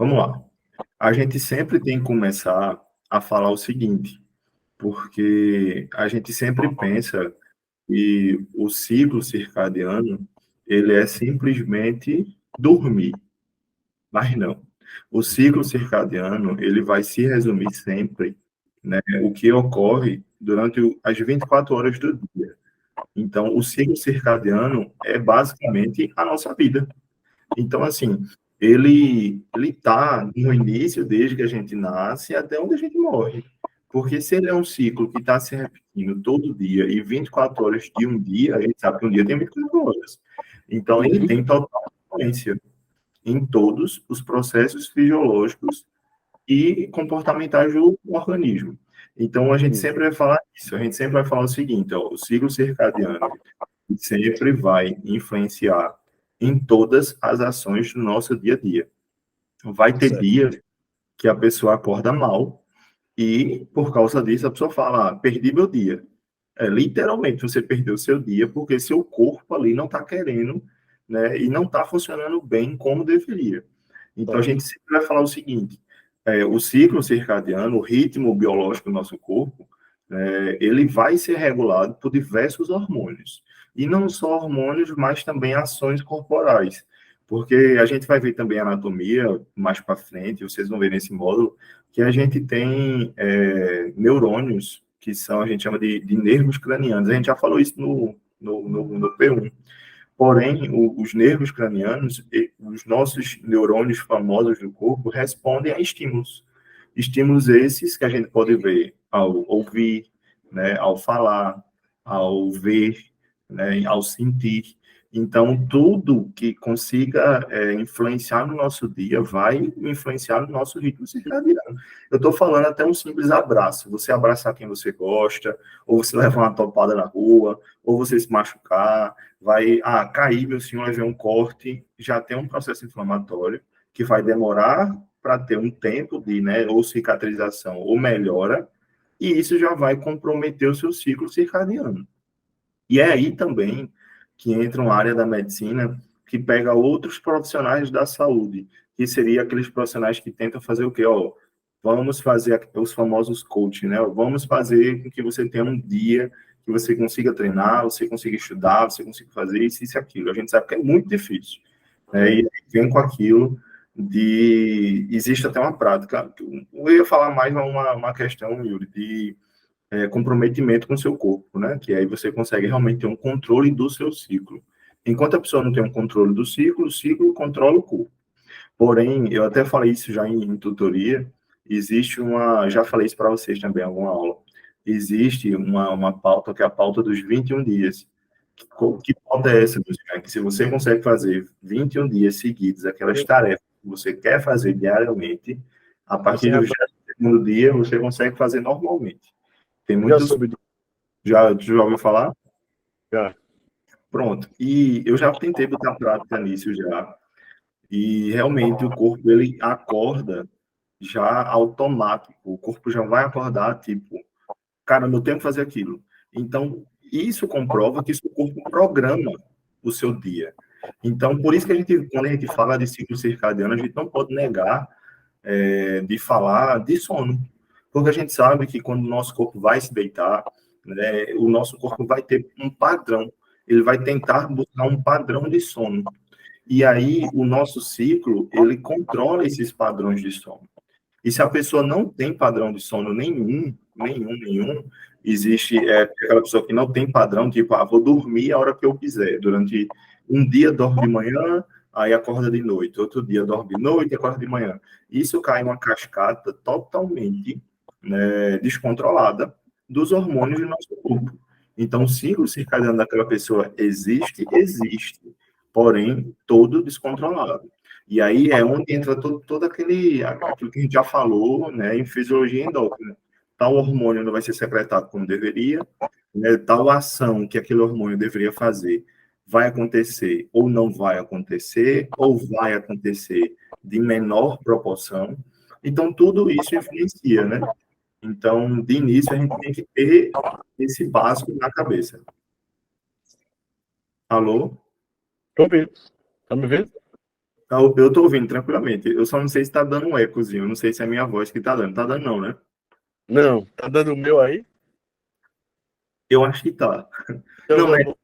Vamos lá. A gente sempre tem que começar a falar o seguinte, porque a gente sempre pensa que o ciclo circadiano, ele é simplesmente dormir, mas não. O ciclo circadiano, ele vai se resumir sempre, né, o que ocorre durante as 24 horas do dia. Então, o ciclo circadiano é basicamente a nossa vida. Então, assim, ele está no início, desde que a gente nasce até onde a gente morre. Porque se ele é um ciclo que está se repetindo todo dia e 24 horas de um dia, a gente sabe que um dia tem 24 horas. Então, ele tem total influência em todos os processos fisiológicos e comportamentais do organismo. Então, a gente sempre vai falar isso, a gente sempre vai falar o seguinte, ó, o ciclo circadiano sempre vai influenciar em todas as ações do nosso dia a dia. Vai ter Certo. dia que a pessoa acorda mal e, por causa disso, a pessoa fala, perdi meu dia. Literalmente, você perdeu seu dia porque seu corpo ali não está querendo, né, e não está funcionando bem como deveria. Então, a Certo. gente sempre vai falar o seguinte, o ciclo circadiano, o ritmo biológico do nosso corpo, ele vai ser regulado por diversos hormônios. E não só hormônios, mas também ações corporais. Porque a gente vai ver também a anatomia mais para frente, vocês vão ver nesse módulo, que a gente tem neurônios, que são, a gente chama de nervos cranianos. A gente já falou isso no P1. Porém, os nervos cranianos, os nossos neurônios famosos do corpo, respondem a estímulos. Estímulos esses que a gente pode ver ao ouvir, né, ao falar, ao ver, né, ao sentir. Então, tudo que consiga influenciar no nosso dia vai influenciar no nosso ritmo circadiano. Eu estou falando até um simples abraço. Você abraçar quem você gosta, ou você levar uma topada na rua, ou você se machucar, vai cair, meu senhor, vai ver um corte, já tem um processo inflamatório que vai demorar para ter um tempo de, né, ou cicatrização ou melhora, e isso já vai comprometer o seu ciclo circadiano. E é aí também que entra uma área da medicina que pega outros profissionais da saúde, que seria aqueles profissionais que tentam fazer o quê? Ó, vamos fazer os famosos coaching, né? Vamos fazer com que você tenha um dia que você consiga treinar, você consiga estudar, você consiga fazer isso e aquilo. A gente sabe que é muito difícil, né? E vem com aquilo de... Existe até uma prática, eu ia falar mais uma questão, Yuri, de comprometimento com o seu corpo, né? Que aí você consegue realmente ter um controle do seu ciclo. Enquanto a pessoa não tem um controle do ciclo, o ciclo controla o corpo. Porém, eu até falei isso já em tutoria, existe uma, já falei isso para vocês também em alguma aula, existe uma pauta que é a pauta dos 21 dias. Que pauta é essa, meus caras? Que se você consegue fazer 21 dias seguidos, aquelas tarefas que você quer fazer diariamente, a partir do 22º dia, você consegue fazer normalmente. Tem muitos... Já ouviu falar? Já. Pronto. E eu já tentei botar prática nisso já. E realmente o corpo, ele acorda já automático. O corpo já vai acordar, tipo, cara, eu tenho que fazer aquilo. Então, isso comprova que seu corpo programa o seu dia. Então, por isso que a gente, quando a gente fala de ciclo circadiano, a gente não pode negar de falar de sono. Porque a gente sabe que quando o nosso corpo vai se deitar, né, o nosso corpo vai ter um padrão. Ele vai tentar buscar um padrão de sono. E aí, o nosso ciclo, ele controla esses padrões de sono. E se a pessoa não tem padrão de sono nenhum, existe aquela pessoa que não tem padrão, tipo, vou dormir a hora que eu quiser. Durante um dia dorme de manhã, aí acorda de noite. Outro dia dorme de noite e acorda de manhã. Isso cai uma cascata totalmente, né, descontrolada dos hormônios do nosso corpo. Então, o ciclo circadiano daquela pessoa existe, porém, todo descontrolado. E aí é onde entra todo aquilo que a gente já falou, né, em fisiologia endócrina. Tal hormônio não vai ser secretado como deveria, né, tal ação que aquele hormônio deveria fazer vai acontecer ou não vai acontecer, ou vai acontecer de menor proporção. Então, tudo isso influencia, né? Então, de início, a gente tem que ter esse básico na cabeça. Alô? Estou ouvindo. Está me vendo? Eu tô ouvindo tranquilamente. Eu só não sei se tá dando um ecozinho. Eu não sei se é a minha voz que tá dando. Tá dando não, né? Não, tá dando o meu aí? Eu acho que tá. Então Não, vou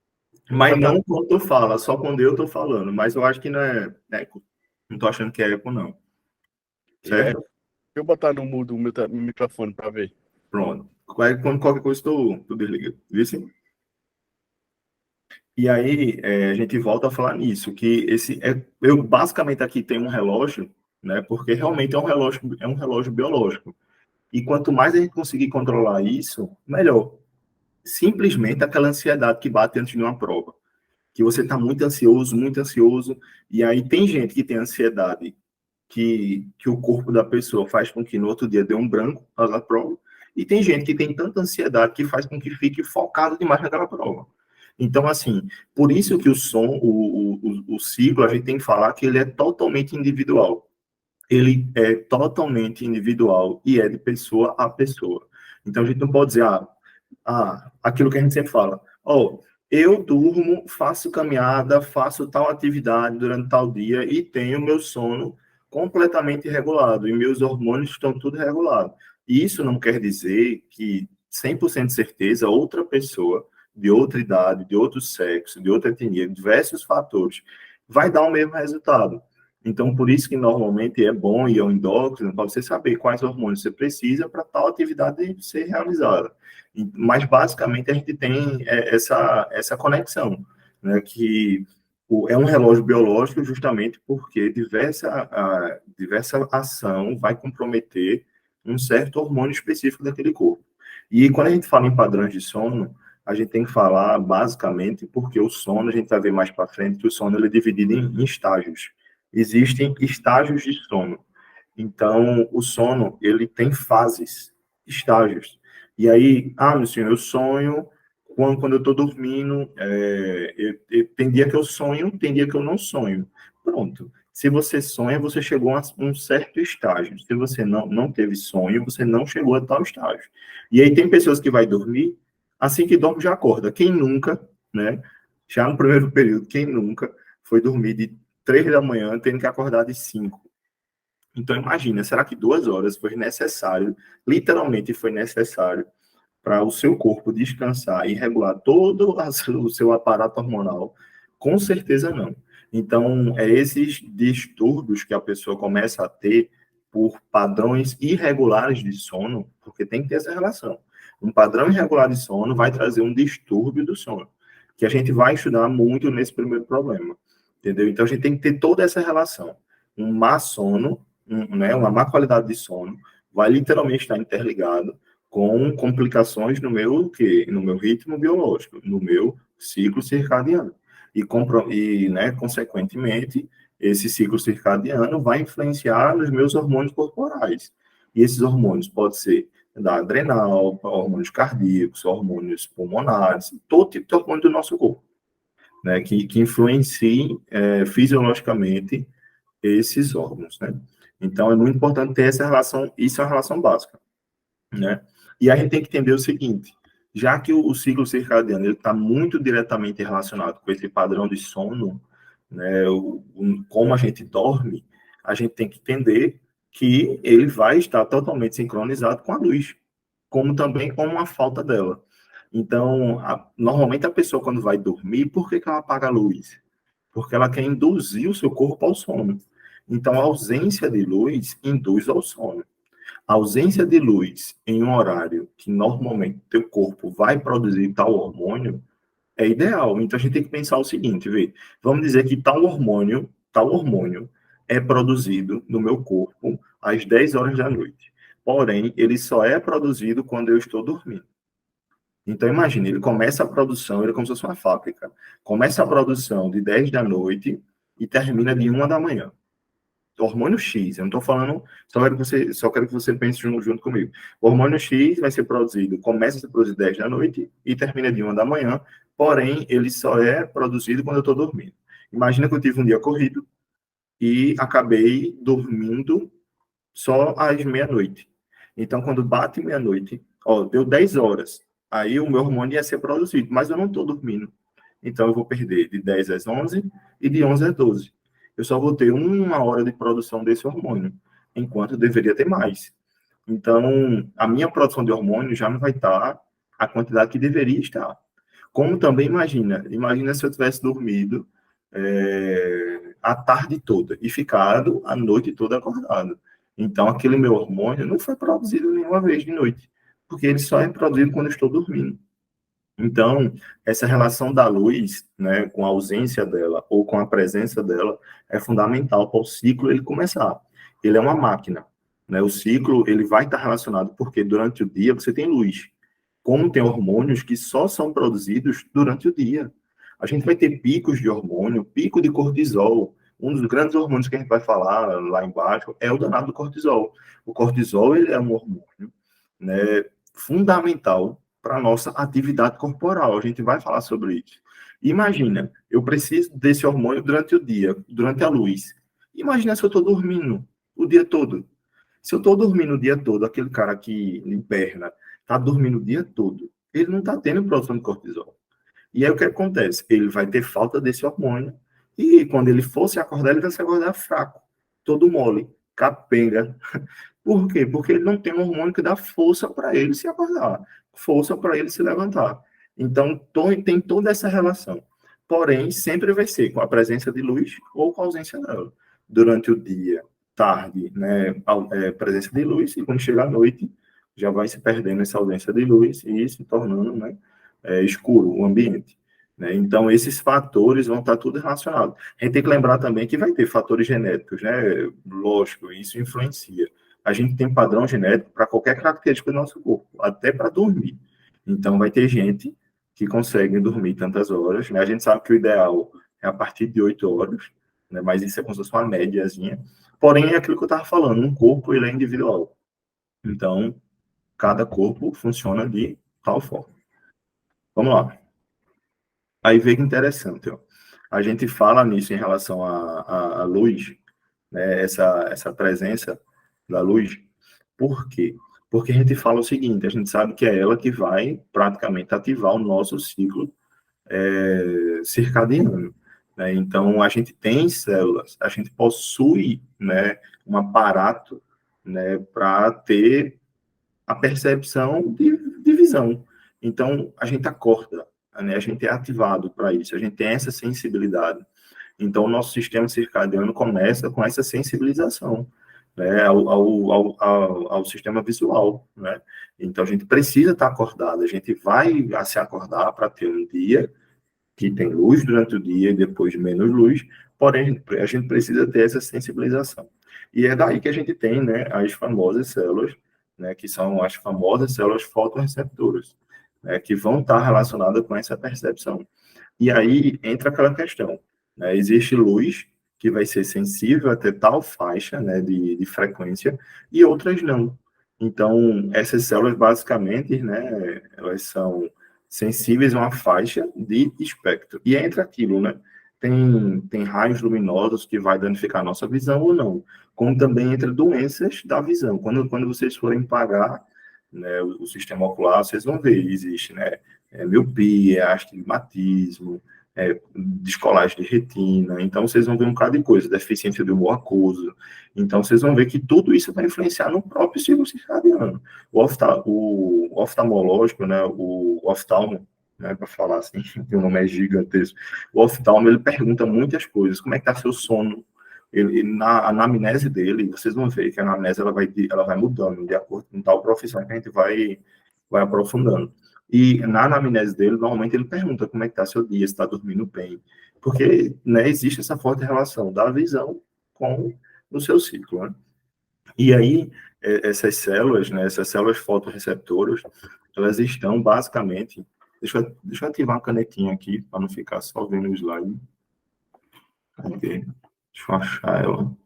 mas botar. não quando tu fala, só quando eu tô falando. Mas eu acho que não é eco. Não tô achando que é eco, não. É, Certo? deixa eu botar no mudo o meu microfone pra ver. Pronto. Quando qualquer coisa tu desliga. Viu? Sim? E aí, a gente volta a falar nisso, que eu basicamente aqui tenho um relógio, né? Porque realmente é um relógio biológico. E quanto mais a gente conseguir controlar isso, melhor. Simplesmente aquela ansiedade que bate antes de uma prova, que você está muito ansioso, e aí tem gente que tem ansiedade que o corpo da pessoa faz com que no outro dia dê um branco na prova, e tem gente que tem tanta ansiedade que faz com que fique focado demais naquela prova. Então, assim, por isso que o som, o ciclo, a gente tem que falar que ele é totalmente individual. Ele é totalmente individual e é de pessoa a pessoa. Então, a gente não pode dizer, aquilo que a gente sempre fala, eu durmo, faço caminhada, faço tal atividade durante tal dia e tenho meu sono completamente regulado e meus hormônios estão tudo regulado. E isso não quer dizer que 100% de certeza outra pessoa de outra idade, de outro sexo, de outra etnia, diversos fatores, vai dar o mesmo resultado. Então, por isso que normalmente é bom ir ao endócrino para você saber quais hormônios você precisa para tal atividade ser realizada. Mas, basicamente, a gente tem essa conexão, né, que é um relógio biológico justamente porque diversa ação vai comprometer um certo hormônio específico daquele corpo. E quando a gente fala em padrões de sono, a gente tem que falar basicamente porque o sono, a gente vai ver mais para frente, que o sono ele é dividido em estágios. Existem estágios de sono. Então, o sono, ele tem fases, estágios. E aí, meu senhor, eu sonho quando eu estou dormindo, tem dia que eu sonho, tem dia que eu não sonho. Pronto. Se você sonha, você chegou a um certo estágio. Se você não teve sonho, você não chegou a tal estágio. E aí tem pessoas que vai dormir, assim que dorme já acorda. Quem nunca, né? Já no primeiro período, quem nunca foi dormir de 3 da manhã, tendo que acordar de 5? Então, imagina, será que 2 horas foi necessário, literalmente foi necessário, para o seu corpo descansar e regular todo o seu aparato hormonal? Com certeza não. Então, é esses distúrbios que a pessoa começa a ter por padrões irregulares de sono, porque tem que ter essa relação. Um padrão irregular de sono vai trazer um distúrbio do sono, que a gente vai estudar muito nesse primeiro problema, entendeu? Então, a gente tem que ter toda essa relação. Um má sono, né, uma má qualidade de sono, vai literalmente estar interligado com complicações no meu ritmo biológico, no meu ciclo circadiano. E consequentemente, esse ciclo circadiano vai influenciar nos meus hormônios corporais. E esses hormônios podem ser da adrenal, hormônios cardíacos, hormônios pulmonares, todo tipo de hormônio do nosso corpo, né, que influenciem fisiologicamente esses órgãos, né? Então, é muito importante ter essa relação, isso é uma relação básica, né? E a gente tem que entender o seguinte, já que o ciclo circadiano está muito diretamente relacionado com esse padrão de sono, né, como a gente dorme, a gente tem que entender que ele vai estar totalmente sincronizado com a luz, como também com uma falta dela. Então, normalmente a pessoa quando vai dormir, por que ela apaga a luz? Porque ela quer induzir o seu corpo ao sono. Então, a ausência de luz induz ao sono. A ausência de luz em um horário que normalmente teu corpo vai produzir tal hormônio é ideal. Então, a gente tem que pensar o seguinte, vê, vamos dizer que tal hormônio é produzido no meu corpo às 10 horas da noite. Porém, ele só é produzido quando eu estou dormindo. Então, imagine, ele começa a produção, ele é como se fosse uma fábrica. Começa a produção de 10 da noite e termina de 1 da manhã. Hormônio X, eu não estou falando, só quero que você pense junto comigo. O hormônio X vai ser produzido, começa a ser produzido 10 da noite e termina de 1 da manhã, porém, ele só é produzido quando eu estou dormindo. Imagina que eu tive um dia corrido e acabei dormindo só às meia-noite. Então, quando bate meia-noite, deu 10 horas. Aí o meu hormônio ia ser produzido, mas eu não estou dormindo. Então, eu vou perder de 10 às 11 e de 11 às 12. eu só vou ter 1 hora de produção desse hormônio, enquanto eu deveria ter mais. Então, a minha produção de hormônio já não vai estar a quantidade que deveria estar. Como também imagina se eu tivesse dormido a tarde toda e ficado a noite toda acordado. Então, aquele meu hormônio não foi produzido nenhuma vez de noite, porque ele só é produzido quando eu estou dormindo. Então, essa relação da luz, né, com a ausência dela ou com a presença dela, é fundamental para o ciclo ele começar. Ele é uma máquina, né? O ciclo ele vai estar relacionado porque durante o dia você tem luz, como tem hormônios que só são produzidos durante o dia. A gente vai ter picos de hormônio, pico de cortisol. Um dos grandes hormônios que a gente vai falar lá embaixo é o danado do cortisol. O cortisol ele é um hormônio, né, fundamental para a nossa atividade corporal. A gente vai falar sobre isso. Imagina, eu preciso desse hormônio durante o dia, durante a luz. Imagina se eu estou dormindo o dia todo. Se eu estou dormindo o dia todo, aquele cara que hiberna está dormindo o dia todo, ele não está tendo produção de cortisol. E aí o que acontece? Ele vai ter falta desse hormônio e quando ele for se acordar, ele vai se acordar fraco, todo mole, capenga. Por quê? Porque ele não tem um hormônio que dá força para ele se acordar, força para ele se levantar. Então, tem toda essa relação. Porém, sempre vai ser com a presença de luz ou com a ausência dela. Durante o dia, tarde, né, presença de luz, e quando chega à noite, já vai se perdendo essa ausência de luz e se tornando, né, escuro o ambiente. Né? Então, esses fatores vão estar tudo relacionados. A gente tem que lembrar também que vai ter fatores genéticos, né? Lógico, isso influencia. A gente tem padrão genético para qualquer característica do nosso corpo, até para dormir. Então, vai ter gente que consegue dormir tantas horas, né? A gente sabe que o ideal é a partir de 8 horas, né? Mas isso é como se fosse uma médiazinha. Porém, é aquilo que eu estava falando, um corpo ele é individual. Então, cada corpo funciona de tal forma. Vamos lá. Aí vê que interessante, ó. A gente fala nisso em relação à luz, né? Essa presença da luz. Por quê? Porque a gente fala o seguinte, a gente sabe que é ela que vai praticamente ativar o nosso ciclo circadiano. Né? Então, a gente tem células, a gente possui, né, um aparato, né, para ter a percepção de visão. Então, a gente acorda, né, a gente é ativado para isso, a gente tem essa sensibilidade. Então, o nosso sistema circadiano começa com essa sensibilização, né, ao sistema visual, né? Então, a gente precisa estar acordado, a gente vai se acordar para ter um dia que tem luz durante o dia e depois menos luz, porém, a gente precisa ter essa sensibilização. E é daí que a gente tem, né, as famosas células, né, que são as famosas células fotorreceptoras, né, que vão estar relacionadas com essa percepção. E aí entra aquela questão, né, existe luz que vai ser sensível até tal faixa, né, de frequência, e outras não. Então, essas células, basicamente, né, elas são sensíveis a uma faixa de espectro. E entra aquilo, né? Tem raios luminosos que vai danificar a nossa visão ou não. Como também entra doenças da visão. Quando vocês forem pagar, né, o sistema ocular, vocês vão ver, existe, né? Miopia, astigmatismo, descolagem de retina. Então, vocês vão ver um bocado de coisa, deficiência do humor aquoso. Então, vocês vão ver que tudo isso vai influenciar no próprio ciclo circadiano. O oftalmológico, né, o oftalmo, né, para falar assim, que o nome é gigantesco. O oftalmo, ele pergunta muitas coisas. Como é que está seu sono? Na anamnese dele, vocês vão ver que a anamnese ela vai mudando de acordo com tal profissão que a gente vai aprofundando. E na anamnese dele, normalmente ele pergunta como é que está seu dia, se está dormindo bem. Porque, né, existe essa forte relação da visão com o seu ciclo, né? E aí, essas células, né, essas células fotorreceptoras, elas estão basicamente... Deixa eu ativar uma canetinha aqui, para não ficar só vendo o slide. Cadê? Deixa eu achar ela.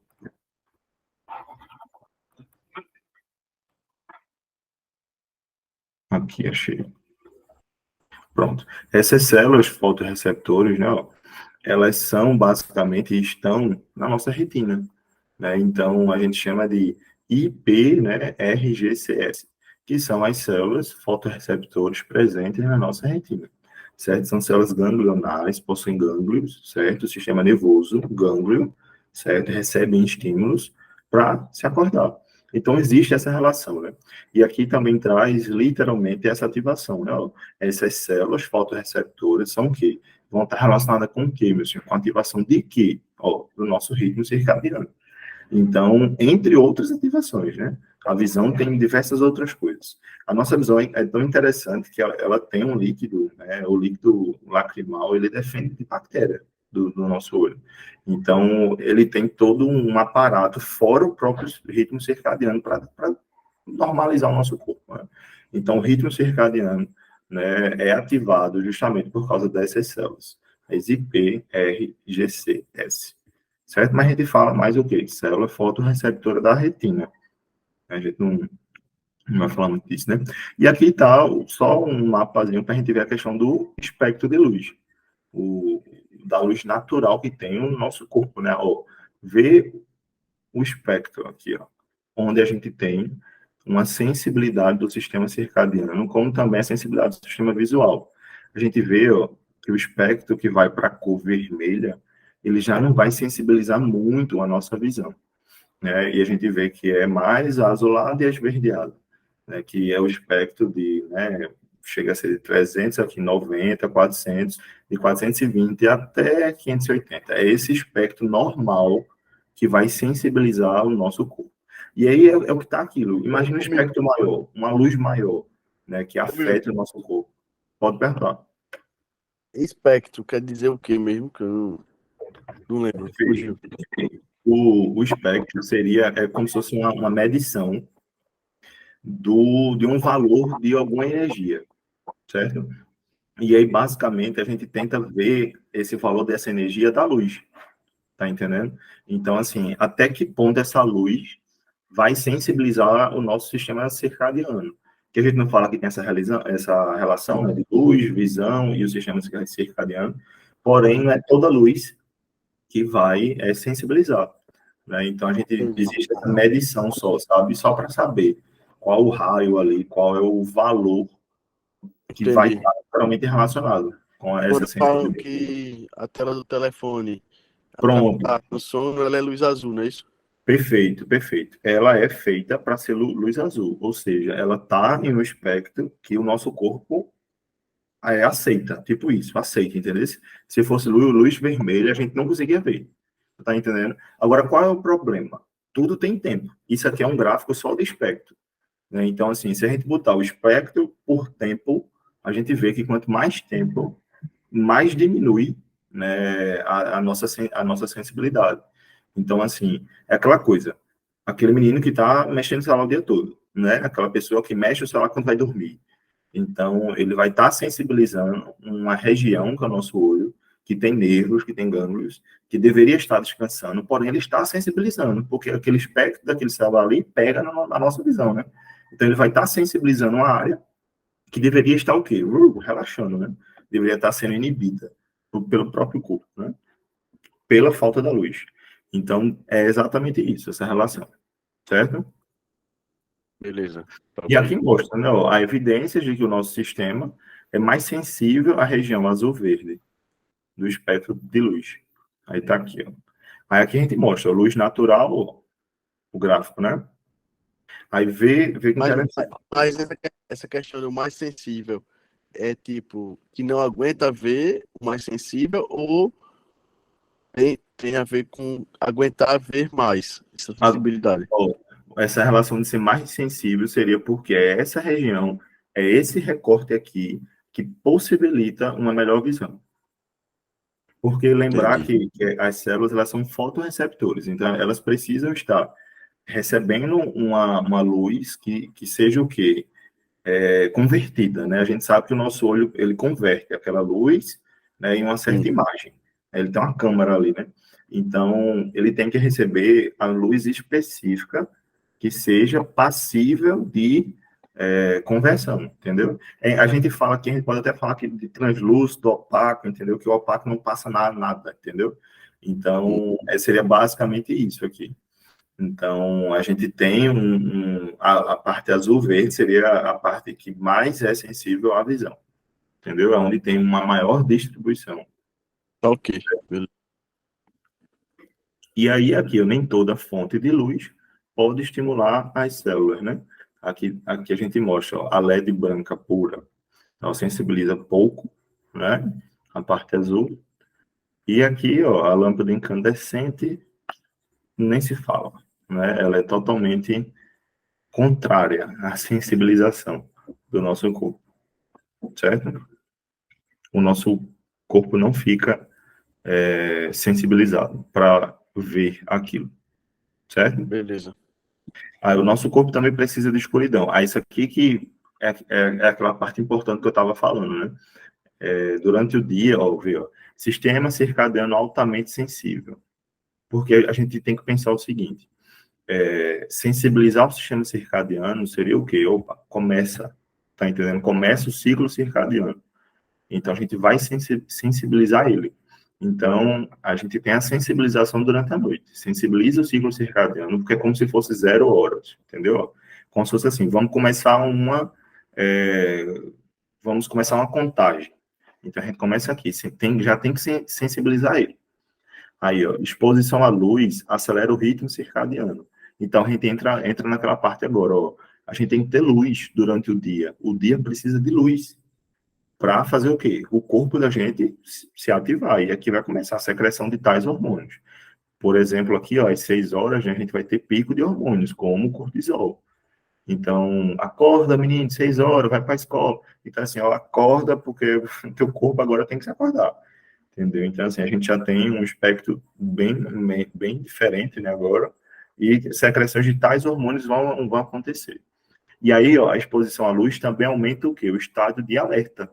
Aqui, achei. Pronto. Essas células fotorreceptores, né, ó, elas são basicamente, estão na nossa retina, né? Então, a gente chama de IP, né, RGCS, que são as células fotorreceptores presentes na nossa retina, certo? São células ganglionares, possuem gânglios, certo? O sistema nervoso, gânglio, certo? Recebem estímulos para se acordar. Então, existe essa relação, né? E aqui também traz, literalmente, essa ativação, né? Essas células fotorreceptoras são o quê? Vão estar relacionadas com o quê, meu senhor? Com a ativação de quê? Ó, do nosso ritmo circadiano. Então, entre outras ativações, né? A visão tem diversas outras coisas. A nossa visão é tão interessante que ela tem um líquido, né? O líquido lacrimal, ele defende de bactéria do nosso olho. Então, ele tem todo um aparato fora o próprio ritmo circadiano para normalizar o nosso corpo, né? Então, o ritmo circadiano, né, é ativado justamente por causa dessas células, as IPRGCS, certo? Mas a gente fala mais o quê? Célula fotorreceptora da retina. A gente não vai falar muito disso, né? E aqui está só um mapazinho para a gente ver a questão do espectro de luz, da luz natural que tem no nosso corpo, né? Ó, ver o espectro aqui, ó, onde a gente tem uma sensibilidade do sistema circadiano, como também a sensibilidade do sistema visual. A gente vê, ó, que o espectro que vai para a cor vermelha, ele já não vai sensibilizar muito a nossa visão, né? E a gente vê que é mais azulado e esverdeado, né? Que é o espectro de, né, chega a ser de 300 aqui, 90, 400, de 420 até 580. É esse espectro normal que vai sensibilizar o nosso corpo. E aí é o que está aquilo. Imagina um espectro maior, uma luz maior, né, que afeta o nosso corpo. Pode perguntar. Espectro quer dizer o quê mesmo? Que eu não lembro. Fugiu. O espectro seria como se fosse uma medição de um valor de alguma energia, certo? E aí, basicamente, a gente tenta ver esse valor dessa energia da luz, tá entendendo? Então, assim, até que ponto essa luz vai sensibilizar o nosso sistema circadiano? Que a gente não fala que tem essa relação, né, de luz, visão e o sistema circadiano, porém, não é toda luz que vai sensibilizar, né? Então, existe essa medição só, sabe? Só para saber qual o raio ali, qual é o valor que vai Entendi. estar totalmente relacionado com essa Quando falam sensibilidade. que a tela do telefone Pronto, tá no sono, ela é luz azul, não é isso? perfeito, perfeito. Ela é feita para ser luz azul, ou seja, ela está em um espectro que o nosso corpo aceita, tipo isso, aceita, entendeu? Se fosse luz vermelha, a gente não conseguia ver, tá entendendo? Agora, qual é o problema? Tudo tem tempo. Isso aqui é um gráfico só de espectro, né? Então, assim, se a gente botar o espectro por tempo, a gente vê que quanto mais tempo, mais diminui, né, a nossa sensibilidade. Então, assim, é aquela coisa, aquele menino que está mexendo no celular o dia todo, né? Aquela pessoa que mexe o celular quando vai dormir. Então, ele vai estar sensibilizando uma região, que é o nosso olho, que tem nervos, que tem gânglios, que deveria estar descansando, porém ele está sensibilizando, porque aquele espectro daquele celular ali pega na nossa visão, né? Então, ele vai estar sensibilizando uma área que deveria estar o quê? Relaxando, né? Deveria estar sendo inibida pelo próprio corpo, né? Pela falta da luz. Então, é exatamente isso, essa relação, certo? Beleza. Tá E aqui bem. mostra, né, ó, a evidência de que o nosso sistema é mais sensível à região azul-verde do espectro de luz. Aí tá aqui, ó. Aí aqui a gente mostra a luz natural, ó, o gráfico, né? Aí vê que Mas, interessante. mas essa questão do mais sensível é tipo que não aguenta ver o mais sensível ou tem a ver com aguentar ver mais essa sensibilidade? Ó, essa relação de ser mais sensível seria porque é essa região, é esse recorte aqui que possibilita uma melhor visão. Porque lembrar Entendi. que as células elas são fotorreceptores, então elas precisam estar recebendo uma luz que seja o quê? Convertida, né? A gente sabe que o nosso olho, ele converte aquela luz, né, em uma certa Sim. imagem. Ele tem uma câmera ali, né? Então, ele tem que receber a luz específica que seja passível de conversão, entendeu? A gente fala aqui, a gente pode até falar que de translúcido, opaco, entendeu? Que o opaco não passa nada, entendeu? Então, seria basicamente isso aqui. Então, a gente tem a parte azul-verde seria a parte que mais é sensível à visão, entendeu? É onde tem uma maior distribuição. Tá ok. Beleza. E aí, aqui, nem toda fonte de luz pode estimular as células, né? Aqui a gente mostra, ó, a LED branca pura, ela sensibiliza pouco, né? A parte azul. E aqui, ó, a lâmpada incandescente nem se fala, né? Ela é totalmente contrária à sensibilização do nosso corpo, certo? O nosso corpo não fica sensibilizado para ver aquilo, certo? Beleza. Aí o nosso corpo também precisa de escuridão. Aí isso aqui que é aquela parte importante que eu estava falando, né? Durante o dia, ó, viu? Sistema circadiano altamente sensível. Porque a gente tem que pensar o seguinte, sensibilizar o sistema circadiano seria o quê? Opa, começa, tá entendendo? Começa o ciclo circadiano. Então, a gente vai sensibilizar ele. Então, a gente tem a sensibilização durante a noite. Sensibiliza o ciclo circadiano, porque é como se fosse 0 horas, entendeu? Como se fosse assim, é, vamos começar uma contagem. Então, a gente começa aqui, já tem que sensibilizar ele. Aí, ó, exposição à luz acelera o ritmo circadiano. Então, a gente entra naquela parte agora, ó. A gente tem que ter luz durante o dia. O dia precisa de luz para fazer o quê? O corpo da gente se ativar. E aqui vai começar a secreção de tais hormônios. Por exemplo, aqui, ó, às 6 horas, né, a gente vai ter pico de hormônios, como o cortisol. Então, acorda, menino, 6 horas, vai para a escola. Então, assim, ó, acorda porque o teu corpo agora tem que se acordar. Entendeu? Então, assim, a gente já tem um espectro bem diferente, né, agora, e secreções de tais hormônios vão acontecer. E aí, ó, a exposição à luz também aumenta o quê? O estado de alerta.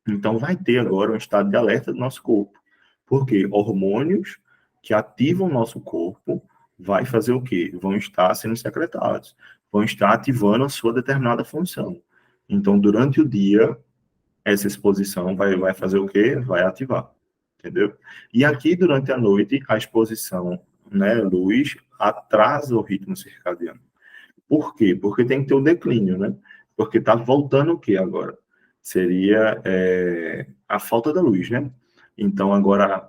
Então, vai ter agora um estado de alerta do nosso corpo. Porque hormônios que ativam o nosso corpo vai fazer o quê? Vão estar sendo secretados, vão estar ativando a sua determinada função. Então, durante o dia, essa exposição vai fazer o quê? Vai ativar, entendeu? E aqui, durante a noite, a exposição, né, luz, atrasa o ritmo circadiano. Por quê? Porque tem que ter o declínio, né? Porque está voltando o quê agora? Seria a falta da luz, né? Então, agora,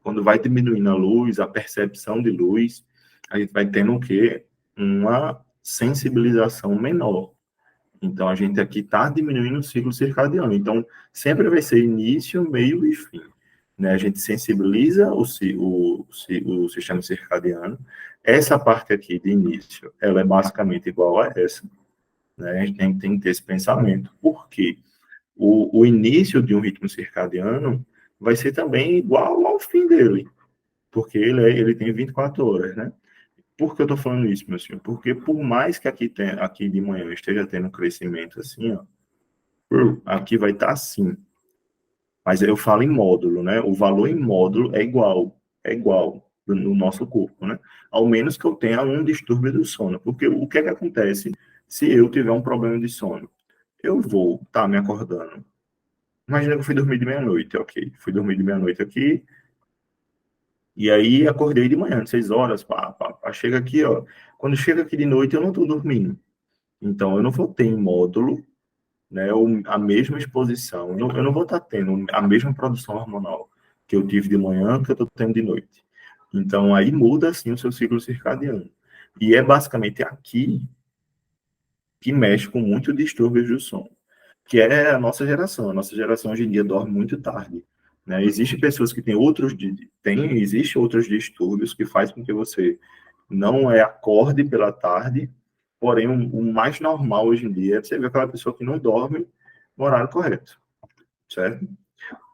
quando vai diminuindo a luz, a percepção de luz, a gente vai tendo o quê? Uma sensibilização menor. Então, a gente aqui está diminuindo o ciclo circadiano. Então, sempre vai ser início, meio e fim. Né? A gente sensibiliza o sistema circadiano. Essa parte aqui de início, ela é basicamente igual a essa. Né? A gente tem que ter esse pensamento. Por quê? O início de um ritmo circadiano vai ser também igual ao fim dele, porque ele tem 24 horas, né? Por que eu estou falando isso, meu senhor? Porque por mais que aqui de manhã esteja tendo um crescimento assim, ó, aqui vai estar assim. Mas eu falo em módulo, né? O valor em módulo é igual no nosso corpo, né? Ao menos que eu tenha um distúrbio do sono. Porque o que é que acontece se eu tiver um problema de sono? Eu vou estar me acordando. Imagina que eu fui dormir de meia-noite, ok. Fui dormir de meia-noite aqui, e aí acordei de manhã, 6 horas, pá. Chega aqui, ó. Quando chega aqui de noite, eu não estou dormindo. Então, eu não vou ter em módulo, né, a mesma exposição. Eu não vou estar tendo a mesma produção hormonal que eu tive de manhã que eu estou tendo de noite. Então, aí muda, assim, o seu ciclo circadiano. E é basicamente aqui que mexe com muitos distúrbios do sono, que é a nossa geração. A nossa geração hoje em dia dorme muito tarde. Né? Existem pessoas que têm existe outros distúrbios que fazem com que você não acorde pela tarde, porém o mais normal hoje em dia é você ver aquela pessoa que não dorme no horário correto, certo?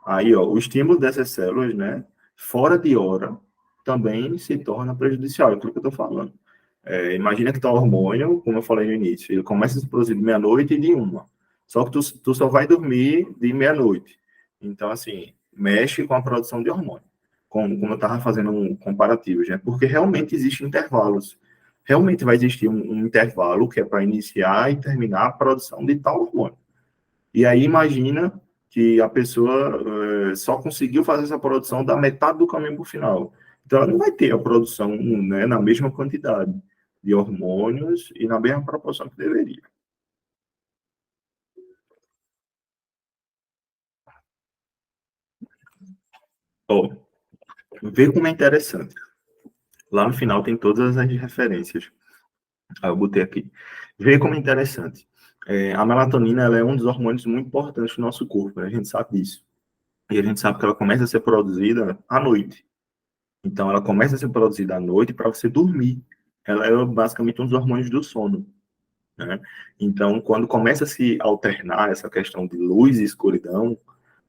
Aí, ó, o estímulo dessas células, né, fora de hora, também se torna prejudicial, é aquilo que eu estou falando. Imagina que tá o hormônio, como eu falei no início, ele começa a se produzir de meia-noite e de uma. Só que tu só vai dormir de meia-noite. Então, assim, mexe com a produção de hormônio. Como eu estava fazendo um comparativo, né? Porque realmente existem intervalos. Realmente vai existir um intervalo que é para iniciar e terminar a produção de tal hormônio. E aí imagina que a pessoa só conseguiu fazer essa produção da metade do caminho para o final. Então ela não vai ter a produção, né, na mesma quantidade de hormônios e na mesma proporção que deveria. Ó, vê como é interessante. Lá no final tem todas as referências. Eu botei aqui. Vê como é interessante. A melatonina ela é um dos hormônios muito importantes do nosso corpo, né? A gente sabe disso. E a gente sabe que ela começa a ser produzida à noite. Então, ela começa a ser produzida à noite para você dormir. Ela é basicamente um dos hormônios do sono, né? Então, quando começa a se alternar essa questão de luz e escuridão,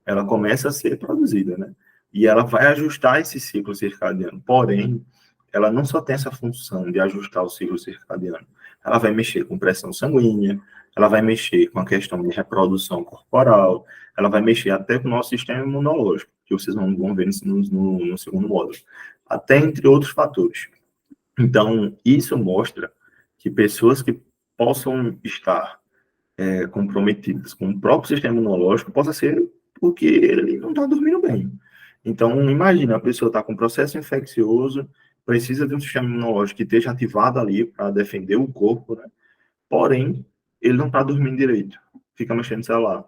ela começa a ser produzida, né? E ela vai ajustar esse ciclo circadiano. Porém, ela não só tem essa função de ajustar o ciclo circadiano, ela vai mexer com pressão sanguínea, ela vai mexer com a questão de reprodução corporal, ela vai mexer até com o nosso sistema imunológico, que vocês vão ver no segundo módulo, até entre outros fatores. Então, isso mostra que pessoas que possam estar comprometidas com o próprio sistema imunológico possa ser porque ele não está dormindo bem. Então, imagina, a pessoa está com processo infeccioso, precisa de um sistema imunológico que esteja ativado ali para defender o corpo, né? Porém, ele não está dormindo direito, fica mexendo no celular.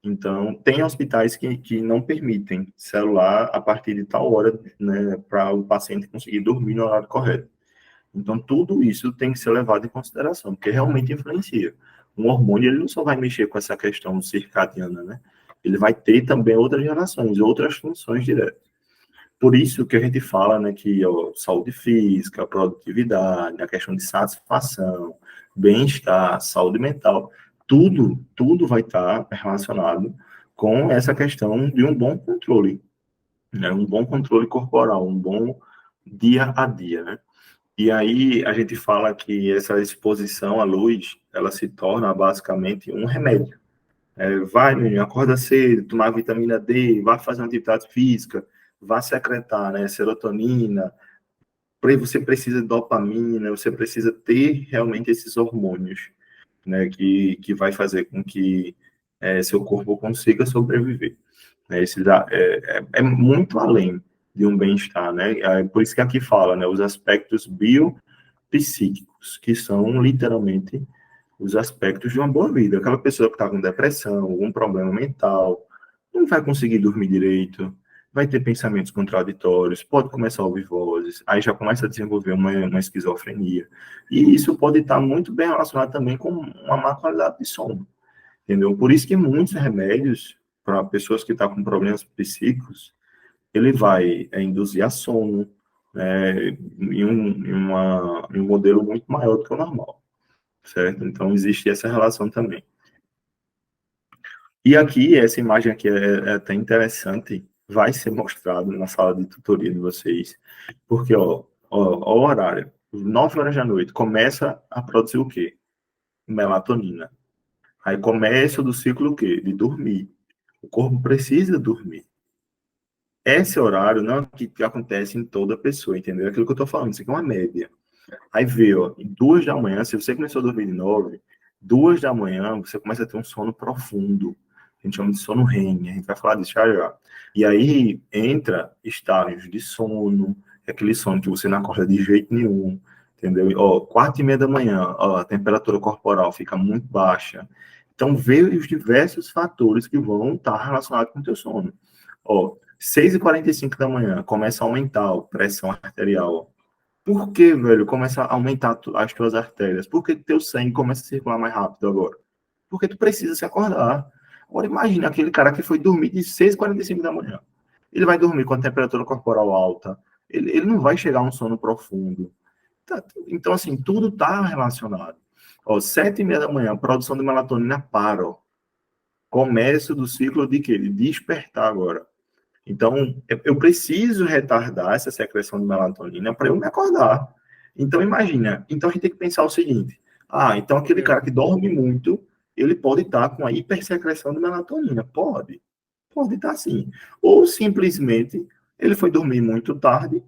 Então, tem hospitais que não permitem celular a partir de tal hora, né, para o paciente conseguir dormir no horário correto. Então, tudo isso tem que ser levado em consideração, porque realmente influencia. Um hormônio, ele não só vai mexer com essa questão circadiana, né? Ele vai ter também outras relações, outras funções diretas. Por isso que a gente fala, né, que ó, saúde física, produtividade, a questão de satisfação, bem-estar, saúde mental, tudo vai estar relacionado com essa questão de um bom controle, né? Um bom controle corporal, um bom dia a dia, né? E aí a gente fala que essa exposição à luz, ela se torna basicamente um remédio. Vai, menino, acorda cedo, tomar vitamina D, vai fazer uma atividade física, vai secretar, né, serotonina, você precisa de dopamina, você precisa ter realmente esses hormônios, né, que vai fazer com que seu corpo consiga sobreviver. Esse é muito além de um bem-estar, né? É por isso que aqui fala, né, os aspectos biopsíquicos, que são literalmente os aspectos de uma boa vida. Aquela pessoa que está com depressão, algum problema mental, não vai conseguir dormir direito, vai ter pensamentos contraditórios, pode começar a ouvir vozes, aí já começa a desenvolver uma esquizofrenia. E isso pode estar muito bem relacionado também com uma má qualidade de sono, entendeu? Por isso que muitos remédios para pessoas que estão com problemas psíquicos, ele vai induzir a sono, né, em um modelo muito maior do que o normal, certo? Então, existe essa relação também. E aqui, essa imagem aqui é até interessante, vai ser mostrado na sala de tutoria de vocês, porque, ó, o horário, 9 horas da noite, começa a produzir o quê? Melatonina. Aí começa do ciclo o quê? De dormir. O corpo precisa dormir. Esse horário não é o que acontece em toda pessoa, entendeu? Aquilo que eu tô falando, isso aqui é uma média. Aí vê, ó, em 2 da manhã, se você começou a dormir de 9, 2 da manhã, você começa a ter um sono profundo. A gente chama de sono REM, a gente vai falar disso já já. E aí entra estágios de sono, aquele sono que você não acorda de jeito nenhum, entendeu? Ó, 4h30 da manhã, ó, a temperatura corporal fica muito baixa. Então, vê os diversos fatores que vão estar relacionados com o teu sono. Ó, 6h45 da manhã, começa a aumentar a pressão arterial. Por que, velho, começa a aumentar as tuas artérias? Por que teu sangue começa a circular mais rápido agora? Porque tu precisa se acordar. Agora imagina aquele cara que foi dormir de 6h45 da manhã. Ele vai dormir com a temperatura corporal alta. Ele não vai chegar a um sono profundo. Então, assim, tudo está relacionado. Ó, 7h30 da manhã, produção de melatonina para. Ó. Começo do ciclo de quê? De despertar agora. Então, eu preciso retardar essa secreção de melatonina para eu me acordar. Então, imagina. Então, a gente tem que pensar o seguinte. Então aquele cara que dorme muito, ele pode estar com a hipersecreção de melatonina. Pode. Pode estar sim. Ou, simplesmente, ele foi dormir muito tarde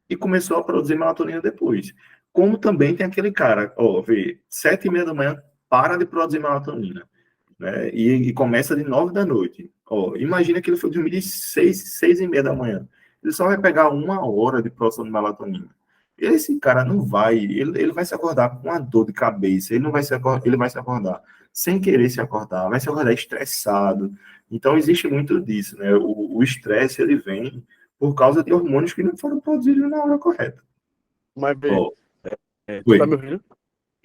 e começou a produzir melatonina depois. Como também tem aquele cara, vê, 7h30 da manhã, para de produzir melatonina, né? E começa de 9 da noite. Imagina que ele foi dormir de 6h30 da manhã. Ele só vai pegar 1 hora de produção de melatonina. Esse cara não vai, ele vai se acordar com uma dor de cabeça, ele não vai se acordar, ele vai se acordar sem querer se acordar, vai se acordar estressado. Então existe muito disso, né? O estresse ele vem por causa de hormônios que não foram produzidos na hora correta. Mas vê, Ó, tu tá oi, me ouvindo?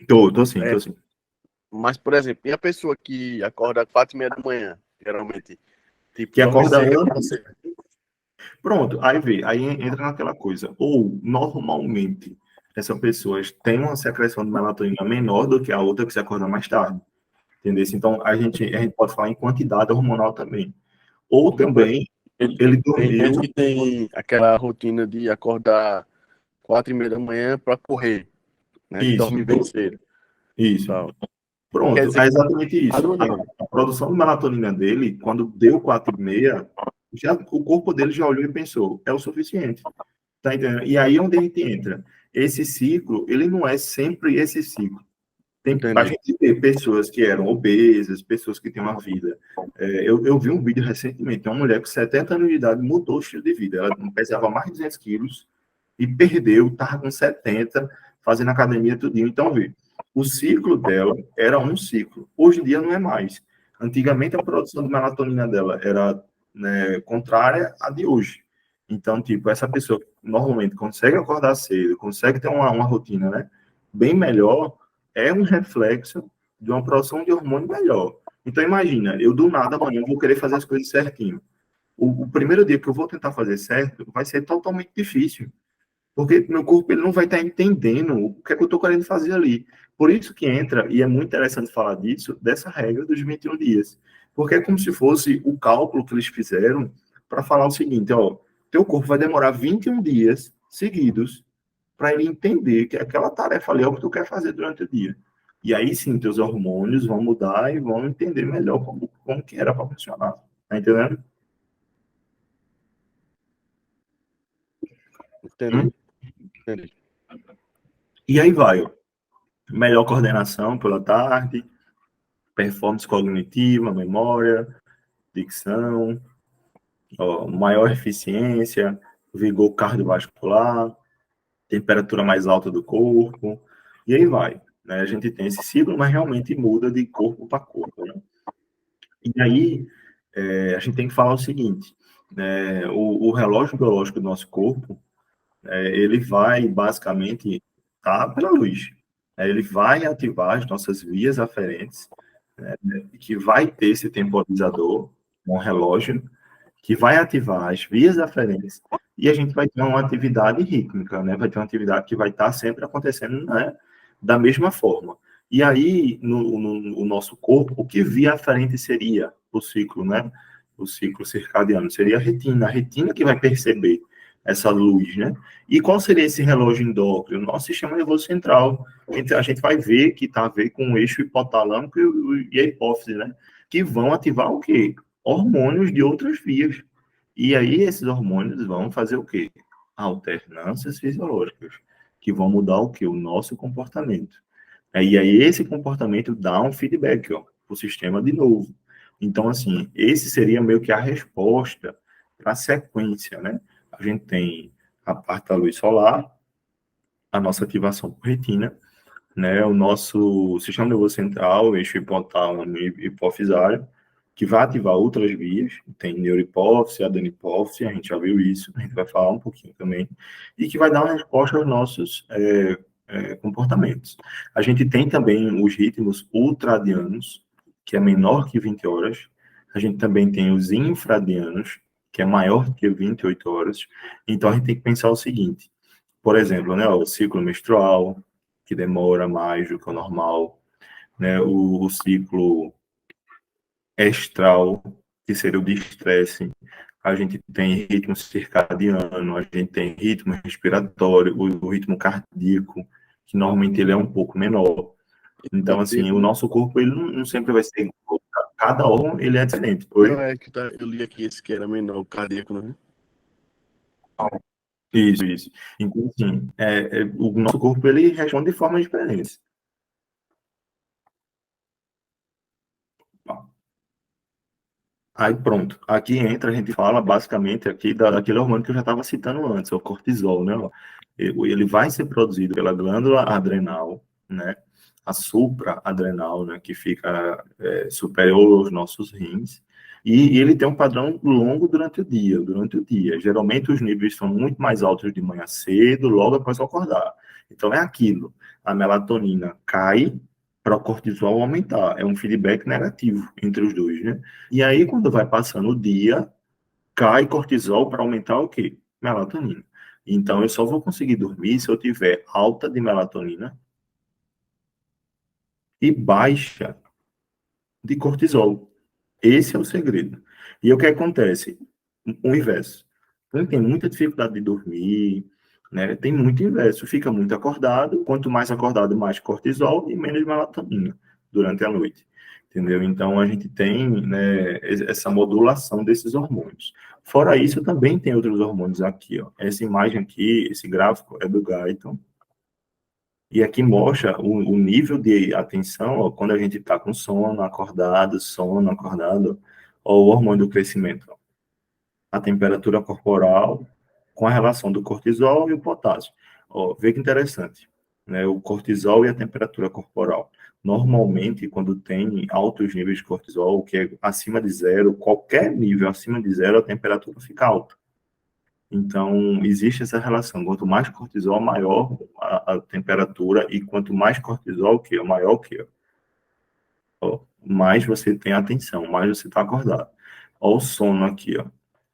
tô sim, É, tô sim. mas, por exemplo, e a pessoa que acorda às 4h30 da manhã, geralmente, tipo, Que dorme acorda cedo, acorda antes. cedo. Pronto, aí vê, aí entra naquela coisa. Ou, normalmente, essa pessoa tem uma secreção de melatonina menor do que a outra que se acorda mais tarde. Entendeu? Então, a gente pode falar em quantidade hormonal também. Ou Porque, por exemplo, também, ele tem gente dormiu. que tem aquela rotina de acordar 4h30 da manhã para correr, né? Que Isso, dorme bem cedo. isso. Tal. Quer Pronto, dizer é que exatamente isso. claro, não. A produção de melatonina dele, quando deu 4h30, já, o corpo dele já olhou e pensou, é o suficiente. Tá entendendo? E aí é onde a gente entra. Esse ciclo, ele não é sempre esse ciclo. A Entendi. gente vê pessoas que eram obesas, pessoas que têm uma vida. Eu vi um vídeo recentemente, uma mulher com 70 anos de idade mudou o estilo de vida. Ela pesava mais de 200 quilos e perdeu, estava com 70, fazendo academia tudinho. Então, vê, o ciclo dela era um ciclo. Hoje em dia não é mais. Antigamente a produção de melatonina dela era, né, contrária à de hoje. Então, tipo, essa pessoa normalmente consegue acordar cedo, consegue ter uma rotina, né, bem melhor, é um reflexo de uma produção de hormônio melhor. Então, imagina, eu do nada amanhã vou querer fazer as coisas certinho. O primeiro dia que eu vou tentar fazer certo vai ser totalmente difícil, porque meu corpo ele não vai estar entendendo o que é que eu estou querendo fazer ali. Por isso que entra, e é muito interessante falar disso, dessa regra dos 21 dias. Porque é como se fosse o cálculo que eles fizeram para falar o seguinte, ó, teu corpo vai demorar 21 dias seguidos para ele entender que aquela tarefa ali é o que tu quer fazer durante o dia. E aí sim, teus hormônios vão mudar e vão entender melhor como que era para funcionar. Tá entendendo? Entendi. Hum? Entendi. E aí vai, ó. Melhor coordenação pela tarde, performance cognitiva, memória, dicção, ó, maior eficiência, vigor cardiovascular, temperatura mais alta do corpo, e aí vai. Né? A gente tem esse ciclo, mas realmente muda de corpo para corpo. Né? E aí a gente tem que falar o seguinte: né? O relógio biológico do nosso corpo, ele vai basicamente estar pela luz. Ele vai ativar as nossas vias aferentes, né, que vai ter esse temporizador, um relógio, que vai ativar as vias aferentes, e a gente vai ter uma atividade rítmica, né? Vai ter uma atividade que vai estar sempre acontecendo, né, da mesma forma. E aí, no nosso corpo, o que via aferente seria o ciclo, né? O ciclo circadiano seria a retina que vai perceber essa luz, né? E qual seria esse relógio endócrino? Nosso sistema nervoso central. Então, a gente vai ver que está a ver com o eixo hipotalâmico e a hipófise, né? Que vão ativar o quê? Hormônios de outras vias. E aí, esses hormônios vão fazer o quê? Alternâncias fisiológicas, que vão mudar o quê? O nosso comportamento. E aí, esse comportamento dá um feedback, ó, para o sistema de novo. Então, assim, esse seria meio que a resposta para a sequência, né? A gente tem a parte da luz solar, a nossa ativação por retina, né? O nosso sistema nervoso central, o eixo hipotálamo e hipofisário, que vai ativar outras vias, tem neurohipófise, adenopófise, a gente já viu isso, a gente vai falar um pouquinho também, e que vai dar uma resposta aos nossos comportamentos. A gente tem também os ritmos ultradianos, que é menor que 20 horas, a gente também tem os infradianos, que é maior que 28 horas, então a gente tem que pensar o seguinte, por exemplo, né, o ciclo menstrual, que demora mais do que o normal, né, o ciclo estral, que seria o de estresse, a gente tem ritmo circadiano, a gente tem ritmo respiratório, o ritmo cardíaco, que normalmente ele é um pouco menor. Então, assim, o Cardíaco, né? nosso corpo, ele não sempre vai ser igual. Cada órgão, ele é diferente. Não, Oi? é que tá, eu li aqui esse que era menor, o cardíaco, né? Isso, isso. Então, assim, o nosso corpo, ele responde de forma diferente. Aí pronto, aqui entra, a gente fala basicamente aqui daquele hormônio que eu já estava citando antes, é o cortisol, né? Ele vai ser produzido pela glândula adrenal, né? A supraadrenal, né? Que fica superior aos nossos rins, e ele tem um padrão longo durante o dia. Geralmente os níveis são muito mais altos de manhã cedo, logo após acordar. Então, é aquilo. A melatonina cai para o cortisol aumentar. É um feedback negativo entre os dois, né? E aí, quando vai passando o dia, cai cortisol para aumentar o quê? Melatonina. Então, eu só vou conseguir dormir se eu tiver alta de melatonina e baixa de cortisol. Esse é o segredo. E o que acontece? O inverso. Quem tem muita dificuldade de dormir, né, tem muito inverso. Fica muito acordado. Quanto mais acordado, mais cortisol e menos melatonina durante a noite. Entendeu? Então, a gente tem, né, essa modulação desses hormônios. Fora isso, também tem outros hormônios aqui. Ó. Essa imagem aqui, esse gráfico é do Guyton. E aqui mostra o nível de atenção, ó, quando a gente está com sono, acordado, ó, o hormônio do crescimento, ó, a temperatura corporal com a relação do cortisol e o potássio. Ó, vê que interessante, né? O cortisol e a temperatura corporal. Normalmente, quando tem altos níveis de cortisol, que é acima de zero, qualquer nível acima de zero, a temperatura fica alta. Então, existe essa relação. Quanto mais cortisol, maior a temperatura, e quanto mais cortisol, que é maior que ó, mais você tem atenção, mais você está acordado. Ó, o sono aqui, ó.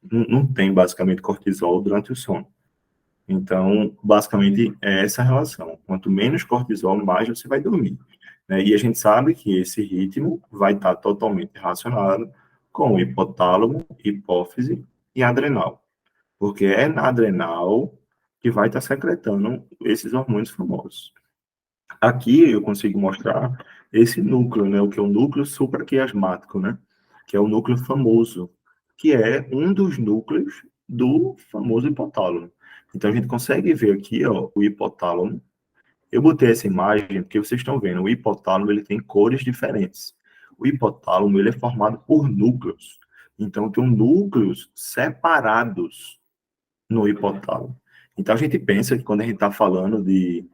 Não tem basicamente cortisol durante o sono. Então, basicamente, é essa relação. Quanto menos cortisol, mais você vai dormir. Né? E a gente sabe que esse ritmo vai estar totalmente relacionado com o hipotálamo, hipófise e adrenal, porque é na adrenal que vai estar secretando esses hormônios famosos. Aqui eu consigo mostrar esse núcleo, né, o que é o núcleo supraquiasmático, né, que é o núcleo famoso, que é um dos núcleos do famoso hipotálamo. Então a gente consegue ver aqui, ó, o hipotálamo. Eu botei essa imagem porque vocês estão vendo, o hipotálamo ele tem cores diferentes. O hipotálamo ele é formado por núcleos. Então tem núcleos separados no hipotálamo. Então a gente pensa que quando a gente está falando de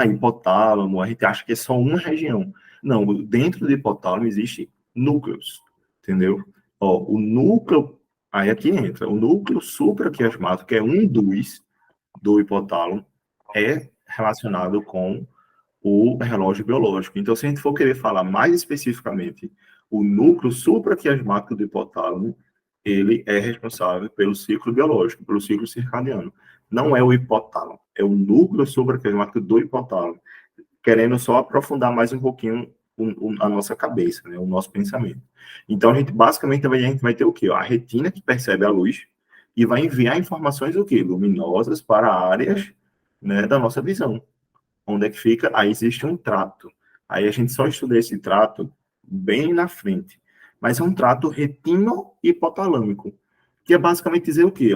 hipotálamo, a gente acha que é só uma região. Não, dentro do hipotálamo existe núcleos, entendeu? Ó, o núcleo, aí aqui entra, o núcleo supraquiasmático, que é um dos do hipotálamo, é relacionado com o relógio biológico. Então, se a gente for querer falar mais especificamente, o núcleo supraquiasmático do hipotálamo, ele é responsável pelo ciclo biológico, pelo ciclo circadiano. Não é o hipotálamo, é o núcleo supraquiasmático do hipotálamo. Querendo só aprofundar mais um pouquinho a nossa cabeça, né, o nosso pensamento. Então, a gente basicamente a gente vai ter o quê? A retina que percebe a luz e vai enviar informações o quê? Luminosas para áreas, né, da nossa visão. Onde é que fica? Aí existe um trato. Aí a gente só estuda esse trato bem na frente. Mas é um trato retino-hipotalâmico, que é basicamente dizer o quê?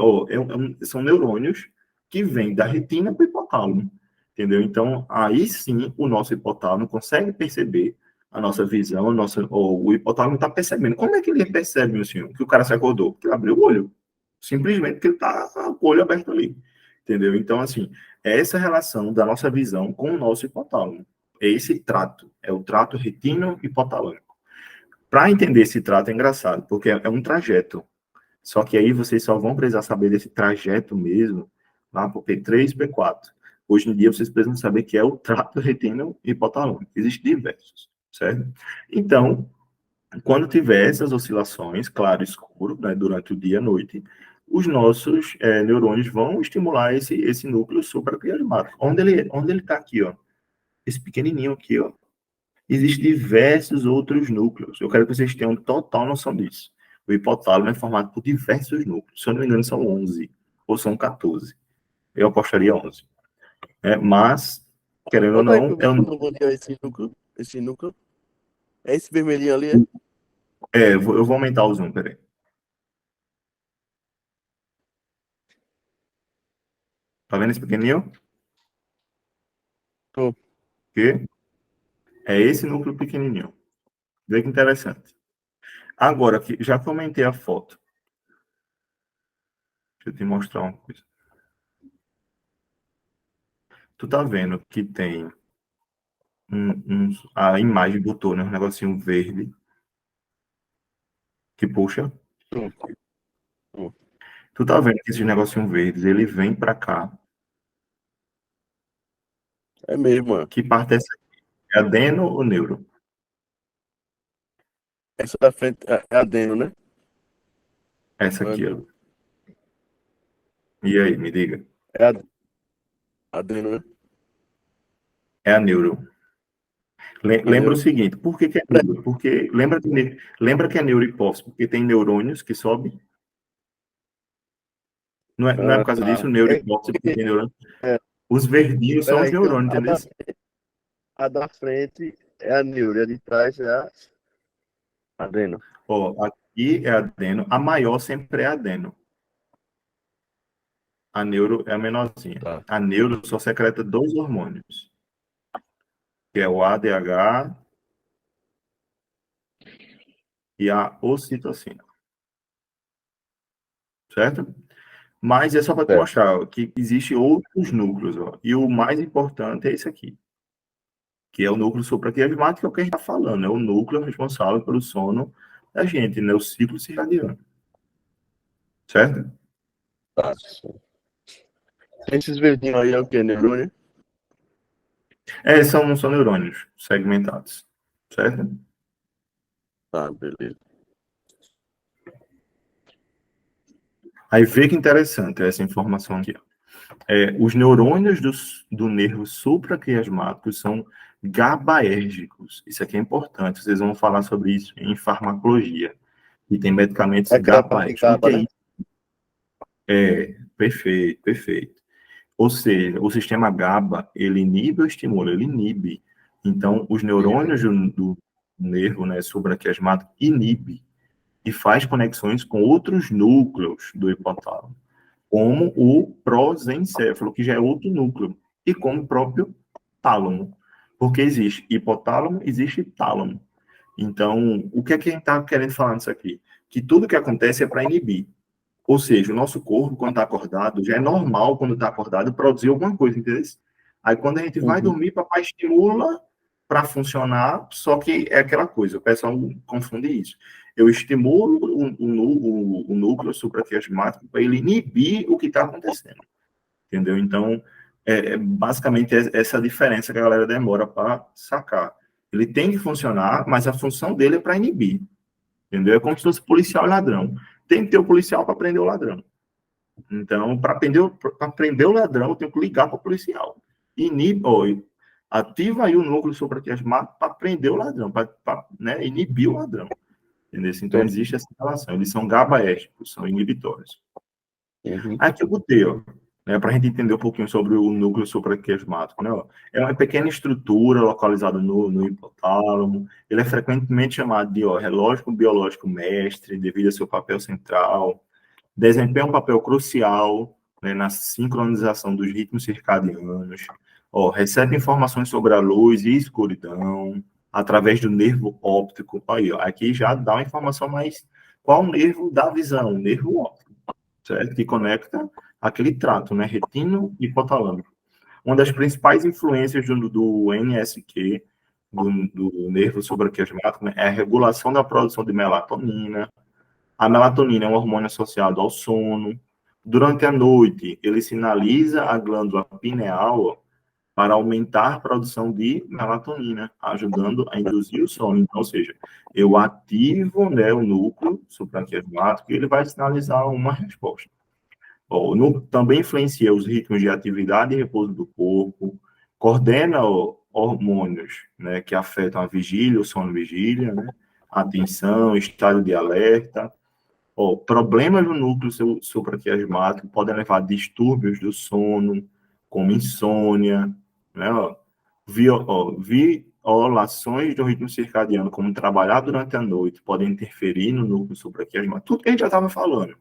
São neurônios que vêm da retina para o hipotálamo, entendeu? Então, aí sim, o nosso hipotálamo consegue perceber a nossa visão, o hipotálamo está percebendo. Como é que ele percebe, meu senhor, que o cara se acordou? Porque ele abriu o olho. Simplesmente porque ele está com o olho aberto ali, entendeu? Então, assim, é essa relação da nossa visão com o nosso hipotálamo. É esse trato, é o trato retino-hipotalâmico. Para entender esse trato é engraçado, porque é um trajeto. Só que aí vocês só vão precisar saber desse trajeto mesmo lá para o P3 e P4. Hoje em dia vocês precisam saber que é o trato retino-hipotalâmico. Existem diversos, certo? Então, quando tiver essas oscilações, claro e escuro, né, durante o dia e a noite, os nossos neurônios vão estimular esse núcleo supraquiasmático. Onde ele está aqui, ó, esse pequenininho aqui, ó, existem diversos outros núcleos. Eu quero que vocês tenham total noção disso. O hipotálamo é formado por diversos núcleos. Se eu não me engano, são 11 ou são 14. Eu apostaria 11. Mas, querendo ou Bota aí pra não, ver como onde é esse núcleo. Esse núcleo. É esse vermelhinho ali, é? eu vou aumentar o zoom, peraí. Tá vendo esse pequenininho? Tô. Que é esse núcleo pequenininho. Vê que interessante. Agora, já comentei a foto. Deixa eu te mostrar uma coisa. Tu tá vendo que tem a imagem botou, né? Um negocinho verde que puxa. Tô. Tô. Tu tá vendo que esse negocinho verde, ele vem para cá É mesmo, mano. Que parte é essa aqui? É adeno ou neuro? Essa da frente é adeno, né? Essa Ou é aqui, ó. neuro? E aí, me diga. É adeno, né? É a neuro. A Lembra o neuro? seguinte, por que que é neuro? Porque lembra que é neurohipófise, porque tem neurônios que sobem. Não é por causa disso, neurohipófise, porque tem neurônios. É, Os verdinhos são os peraí, então neurônios, entendeu? a da frente é a neuro, e a de trás é a adeno. Ó, aqui é adeno, a maior sempre é adeno. A neuro é a menorzinha. Tá, A neuro só secreta dois hormônios, que é o ADH e a ocitocina, certo? Mas é só para te certo. mostrar ó, que existem outros núcleos, ó, e o mais importante é esse aqui, que é o núcleo supraquiasmático, que é o que a gente está falando, é o núcleo responsável pelo sono da gente, né? O ciclo circadiano, certo? Tá. Esses verdinhos aí é o que? Neurônio? É, são neurônios segmentados, certo? Tá, beleza. Aí vê que interessante essa informação aqui. Ó. Os neurônios do nervo supraquiasmático são GABAérgicos. Isso aqui é importante, vocês vão falar sobre isso em farmacologia. E tem medicamentos É aquela parte de GABAérgicos. O que GABA, é né? isso? Perfeito, perfeito. Ou seja, o sistema GABA, ele inibe ou estimula? Ele inibe. Então, os neurônios do nervo, né, supraquiasmático inibe e faz conexões com outros núcleos do hipotálamo, como o prosencéfalo, que já é outro núcleo, e como o próprio tálamo. Porque existe hipotálamo, existe tálamo. Então, o que é que a gente está querendo falar nisso aqui? Que tudo que acontece é para inibir. Ou seja, o nosso corpo, quando está acordado, já é normal, quando está acordado, produzir alguma coisa, entendeu? Aí, quando a gente vai Uhum. dormir, papai estimula para funcionar, só que é aquela coisa, o pessoal confunde isso. Eu estimulo o núcleo supraquiasmático para ele inibir o que está acontecendo, entendeu? Então, basicamente essa diferença que a galera demora para sacar. Ele tem que funcionar, mas a função dele é para inibir, entendeu? É como se fosse policial e ladrão. Tem que ter o policial para prender o ladrão. Então, para prender o ladrão, eu tenho que ligar para o policial. Ativa aí o núcleo supraquiasmático para prender o ladrão, para né, inibir o ladrão. Entendeu? Então, Entendi. existe essa relação. Eles são GABAérgicos, são inibitórios. Uhum. Aqui eu botei, ó, né, para a gente entender um pouquinho sobre o núcleo supraquiasmático. Né, ó. É uma pequena estrutura localizada no hipotálamo. Ele é frequentemente chamado de relógio biológico mestre, devido ao seu papel central. Desempenha um papel crucial, né, na sincronização dos ritmos circadianos. Ó, recebe informações sobre a luz e escuridão através do nervo óptico. Aí, ó, aqui já dá uma informação mais qual o nervo da visão, o nervo óptico, certo? Que conecta aquele trato, né, retino e hipotalâmico. Uma das principais influências do NSQ, do nervo supraquiasmático, né, é a regulação da produção de melatonina. A melatonina é um hormônio associado ao sono. Durante a noite, ele sinaliza a glândula pineal para aumentar a produção de melatonina, ajudando a induzir o sono. Então, ou seja, eu ativo, né, o núcleo supraquiasmático e ele vai sinalizar uma resposta. Também influencia os ritmos de atividade e repouso do corpo, coordena hormônios, né, que afetam a vigília, o sono-vigília, né, atenção, estado de alerta. Problemas no núcleo supraquiasmático podem levar a distúrbios do sono, como insônia, né? Violações do ritmo circadiano, como trabalhar durante a noite, podem interferir no núcleo supraquiasmático. Tudo que a gente já estava falando,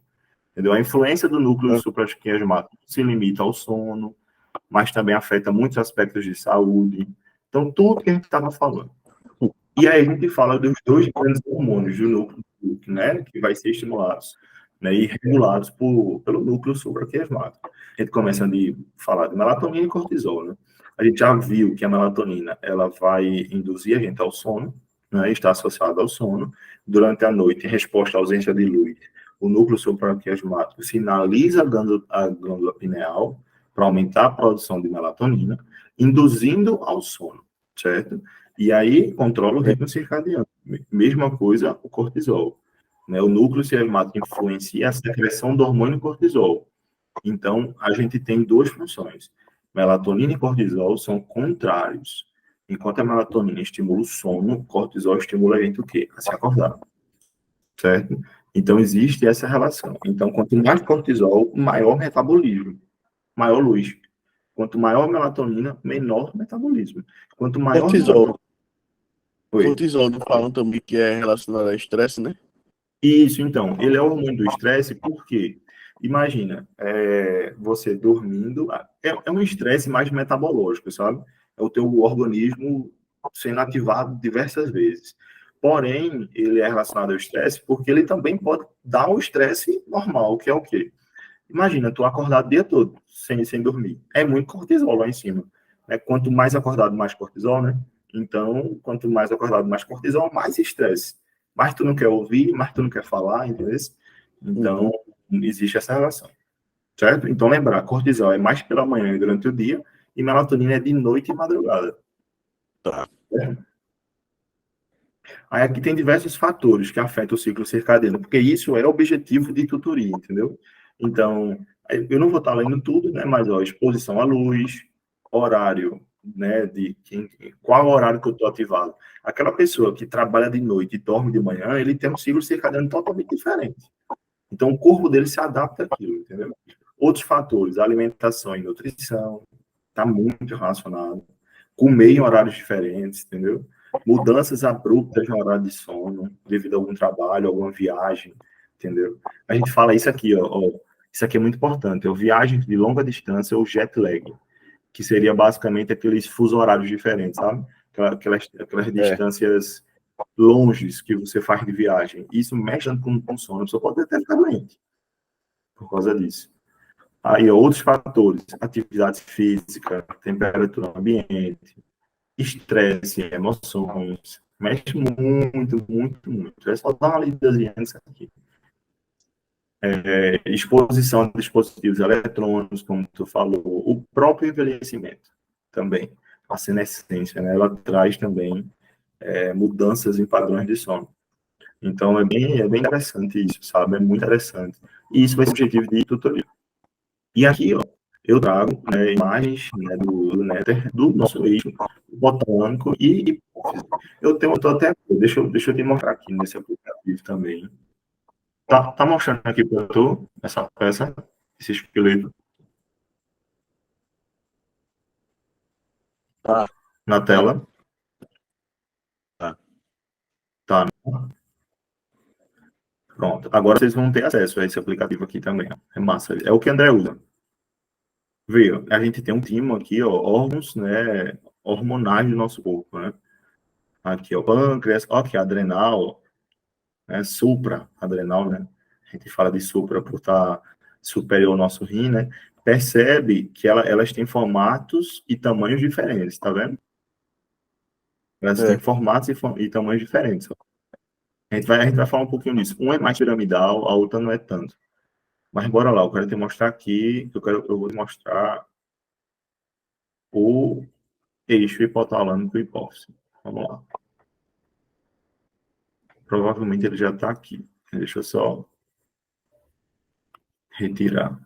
entendeu? A influência do núcleo Ah, supraquiasmático se limita ao sono, mas também afeta muitos aspectos de saúde. Então, tudo que a gente estava falando. E aí a gente fala dos dois grandes hormônios do núcleo, né, que vai ser estimulados, né, e regulados pelo núcleo supraquiasmático. A gente começa a falar de melatonina e cortisol, né? A gente já viu que a melatonina, ela vai induzir a gente ao sono, né, está associada ao sono. Durante a noite, em resposta à ausência de luz, o núcleo supraquiasmático sinaliza a glândula pineal para aumentar a produção de melatonina. induzindo ao sono, certo? E aí controla o ritmo circadiano. Mesma coisa o cortisol. Né? O núcleo cinemático influencia a secreção do hormônio cortisol. Então, a gente tem duas funções. Melatonina e cortisol são contrários. Enquanto a melatonina estimula o sono, o cortisol estimula a gente o quê? A se acordar, certo? Então, existe essa relação. Então, quanto mais cortisol, maior metabolismo, maior luz. Quanto maior melatonina, menor metabolismo. Quanto maior Cortisol. melatonina... Oi. Cortisol, não falam também que é relacionado a estresse, né? Isso, então, ele é o hormônio do estresse porque, imagina, você dormindo, é um estresse mais metabológico, sabe? É o teu organismo sendo ativado diversas vezes. Porém, ele é relacionado ao estresse porque ele também pode dar o estresse normal, que é o quê? Imagina, tu acordado o dia todo, sem dormir. É muito cortisol lá em cima. Né? Quanto mais acordado, mais cortisol, né? Então, quanto mais acordado, mais cortisol, mais estresse. Mais tu não quer ouvir, mais tu não quer falar, entendeu? Então, existe essa relação. Certo? Então, lembrar, cortisol é mais pela manhã e durante o dia, e melatonina é de noite e madrugada. Tá. Aí aqui tem diversos fatores que afetam o ciclo circadiano, porque isso é objetivo de tutoria, entendeu? Então, eu não vou estar lendo tudo, né? Mas, ó, exposição à luz, horário, né? Qual horário que eu estou ativado? Aquela pessoa que trabalha de noite e dorme de manhã, ele tem um ciclo circadiano totalmente diferente. Então, o corpo dele se adapta àquilo, entendeu? Outros fatores, alimentação e nutrição, está muito relacionado. Comer em horários diferentes, entendeu? Mudanças abruptas no horário de sono, devido a algum trabalho, alguma viagem, entendeu? A gente fala isso aqui, ó, isso aqui é muito importante, é o viagem de longa distância ou jet lag, que seria basicamente aqueles fuso horários diferentes, sabe? Aquelas distâncias longes que você faz de viagem. Isso mexe com o sono, você pode até ficar doente por causa disso. Aí, outros fatores, atividade física, temperatura ambiente, estresse, emoções, mexe muito, muito, muito. É só dar uma lidazinha nisso aqui. Exposição a dispositivos eletrônicos, como tu falou, o próprio envelhecimento também. A senescência, né, ela traz também mudanças em padrões de sono. Então, é bem interessante isso, sabe? É muito interessante. E isso vai ser o objetivo de tutoria. E aqui, ó, eu trago, né, imagens, né, do Nether, do nosso eixo botânico e hipófise. Eu tô até, deixa eu te mostrar aqui nesse aplicativo também. Tá mostrando aqui para tu essa peça, esse esqueleto Tá, na tá, tela? tá. Tá. Pronto. Agora vocês vão ter acesso a esse aplicativo aqui também. É massa. É o que André usa. Viu? A gente tem um timo aqui, ó, órgãos, né, hormonais do nosso corpo, né? Aqui, ó, pâncreas, ó, aqui, adrenal, né, supra-adrenal, né? A gente fala de supra por estar superior ao nosso rim, né? Percebe que elas têm formatos e tamanhos diferentes, tá vendo? Elas têm É. formatos e tamanhos diferentes. A gente vai falar um pouquinho disso. Um é mais piramidal, a outra não é tanto. Mas bora lá, eu quero te mostrar aqui, eu vou te mostrar o eixo hipotalâmico e hipófise. Vamos lá. Provavelmente ele já está aqui. Deixa eu só retirar.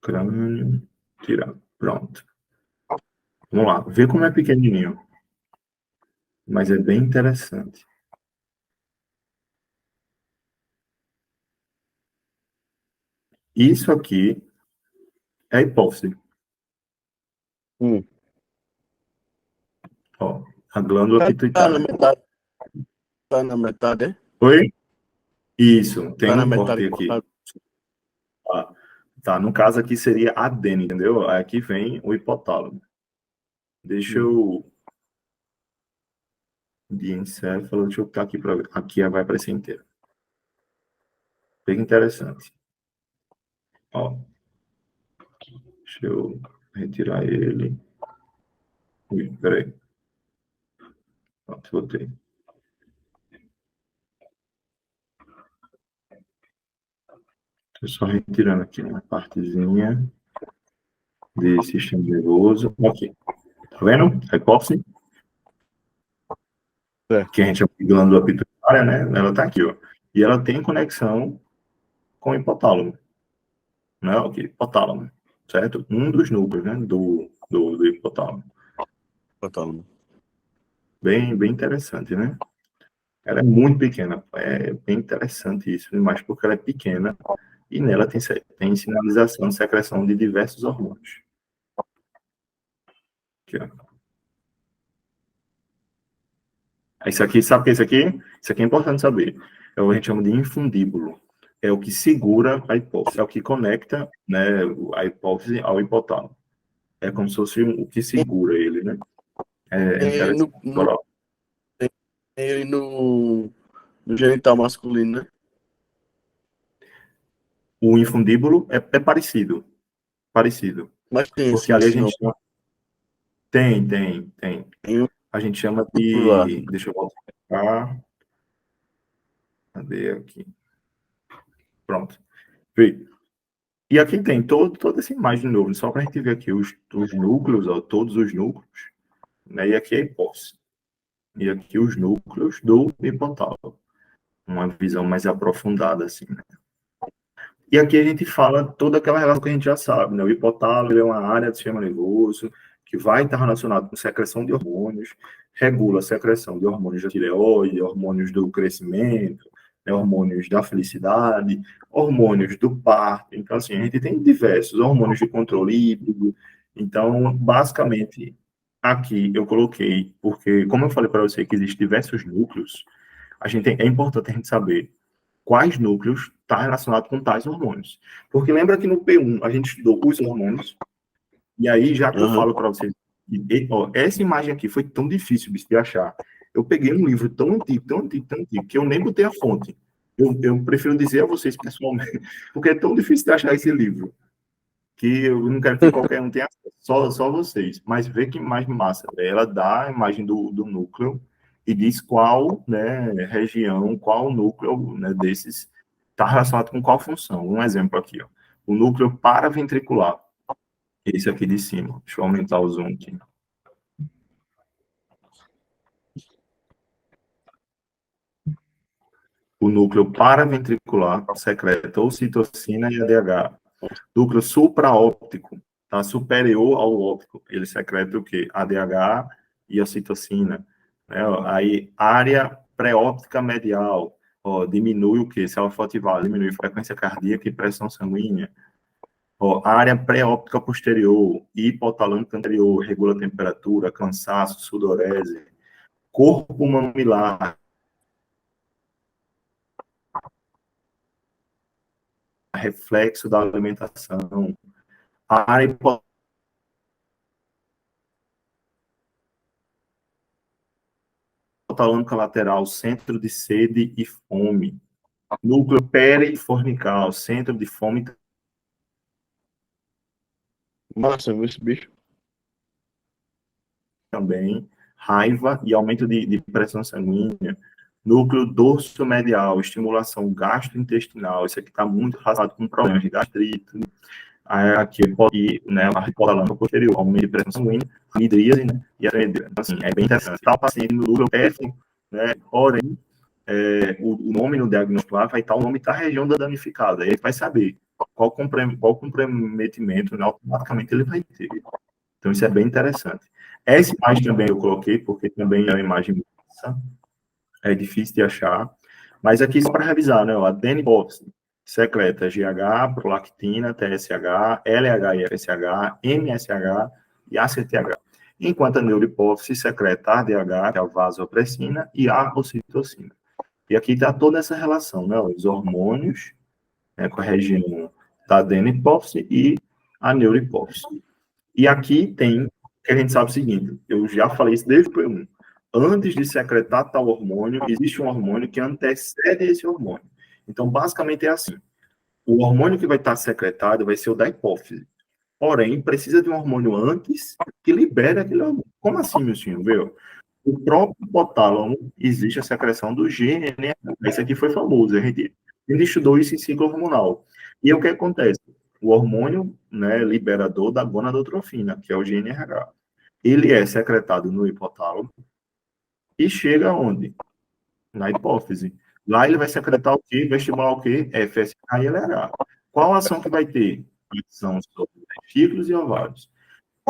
Crânio, tirar. Pronto. Vamos lá. Vê como é pequenininho. Mas é bem interessante. Isso aqui é a hipófise. Hum. Ó, a glândula Tá na pituitária. metade. Tá na metade, é? Oi? Isso, tem Tá na um metade corte aqui. cortado. Tá, tá, no caso aqui seria adeno, entendeu? Aqui vem o hipotálamo. Deixa Hum. eu... Diencéfalo, deixa eu botar aqui para ver. Aqui vai aparecer inteiro. Bem interessante. Ó, deixa eu retirar ele. Ui, peraí. Pronto, botei. Tô só retirando aqui uma partezinha. de sistema nervoso. Aqui. Tá vendo? A hipófise. Que a gente chama de glândula pituitária, né? Ela tá aqui, ó. E ela tem conexão com o hipotálamo. Né? Ok, hipotálamo. Certo? Um dos núcleos, né? Do hipotálamo. Hipotálamo. Bem interessante, né? Ela é muito pequena. É bem interessante isso, mas porque ela é pequena e nela tem sinalização de secreção de diversos hormônios. Aqui, ó. Isso aqui, sabe o que é isso aqui? Isso aqui é importante saber. É o que a gente chama de infundíbulo. É o que segura a hipófise, é o que conecta, né, a hipófise ao hipotálamo. É como se fosse o que segura ele, né? É interessante. Ele no genital masculino, né? O infundíbulo é parecido. Parecido. Mas tem Porque ali a esse gente nome. chama... Tem. Tem um A gente chama lá. de... Deixa eu voltar. Cadê aqui? Pronto. Vê. E aqui tem toda essa imagem de novo, só para a gente ver aqui os núcleos, ó, todos os núcleos, né? E aqui é a hipófise. E aqui os núcleos do hipotálamo. Uma visão mais aprofundada, assim, né? E aqui a gente fala toda aquela relação que a gente já sabe, né? O hipotálamo é uma área do sistema nervoso que vai estar relacionado com secreção de hormônios, regula a secreção de hormônios da tireoide, hormônios do crescimento, né? Hormônios da felicidade, hormônios do parto. Então, assim, a gente tem diversos hormônios de controle híbrido. Então, basicamente, aqui eu coloquei, porque, como eu falei para você que existem diversos núcleos, é importante a gente saber quais núcleos está relacionado com tais hormônios. Porque lembra que no P1 a gente estudou os hormônios, e aí já que eu falo para vocês, essa imagem aqui foi tão difícil de achar. Eu peguei um livro tão antigo, que eu nem botei a fonte. Eu prefiro dizer a vocês pessoalmente, porque é tão difícil de achar esse livro, que eu não quero que qualquer um tenha acesso, só vocês. Mas vê que imagem massa. Ela dá a imagem do núcleo e diz qual, né, região, qual núcleo, né, desses está relacionado com qual função. Um exemplo aqui, ó. O núcleo paraventricular. Esse aqui de cima. Deixa eu aumentar o zoom aqui. O núcleo paraventricular secreta ocitocina e ADH. Núcleo supraóptico, tá? Superior ao óptico. Ele secreta o quê? ADH e ocitocina. Né? Aí, área pré-óptica medial, ó, diminui o quê? Se ela for ativada, diminui frequência cardíaca e pressão sanguínea. Ó, área pré-óptica posterior, hipotalâmica anterior, regula a temperatura, cansaço, sudorese. Corpo mamilar, reflexo da alimentação. A área hipotalâmica lateral, centro de sede e fome. Núcleo perifornical, centro de fome. Massa, esse bicho. Também, raiva e aumento de pressão sanguínea. Núcleo dorsomedial, estimulação gastrointestinal. Isso aqui está muito relacionado com problemas de gastrite. Aqui, né, a hipotalâmica posterior, aumento de pressão sanguínea, midríase, né, e a então, assim, é bem interessante. Está o paciente no núcleo périferico, né, porém, o nome no diagnóstico lá vai estar o nome da região da danificada. E aí vai saber qual comprometimento, né, automaticamente ele vai ter. Então, isso é bem interessante. Essa imagem também eu coloquei, porque também é uma imagem é difícil de achar. Mas aqui, só para revisar, né, a adenohipófise secreta GH, prolactina, TSH, LH e FSH, MSH e ACTH. Enquanto a neurohipófise secreta ADH, que é a vasopressina, e a ocitocina. E aqui está toda essa relação, né, os hormônios, né, com a região da adenohipófise e a neurohipófise. E aqui tem, que a gente sabe o seguinte, eu já falei isso desde o P1. Antes de secretar tal hormônio, existe um hormônio que antecede esse hormônio. Então, basicamente é assim. O hormônio que vai estar secretado vai ser o da hipófise. Porém, precisa de um hormônio antes que libere aquele hormônio. Como assim, meu senhor? Viu? O próprio hipotálamo existe a secreção do GNRH. Esse aqui foi famoso. A gente estudou isso em ciclo hormonal. E o que acontece? o hormônio, né, liberador da gonadotrofina, que é o GnRH. Ele é secretado no hipotálamo e chega aonde? Na hipófise. Lá ele vai secretar o quê? Vai estimular o quê? FSH e LH. Qual ação que vai ter? Ação sobre testículos e ovários.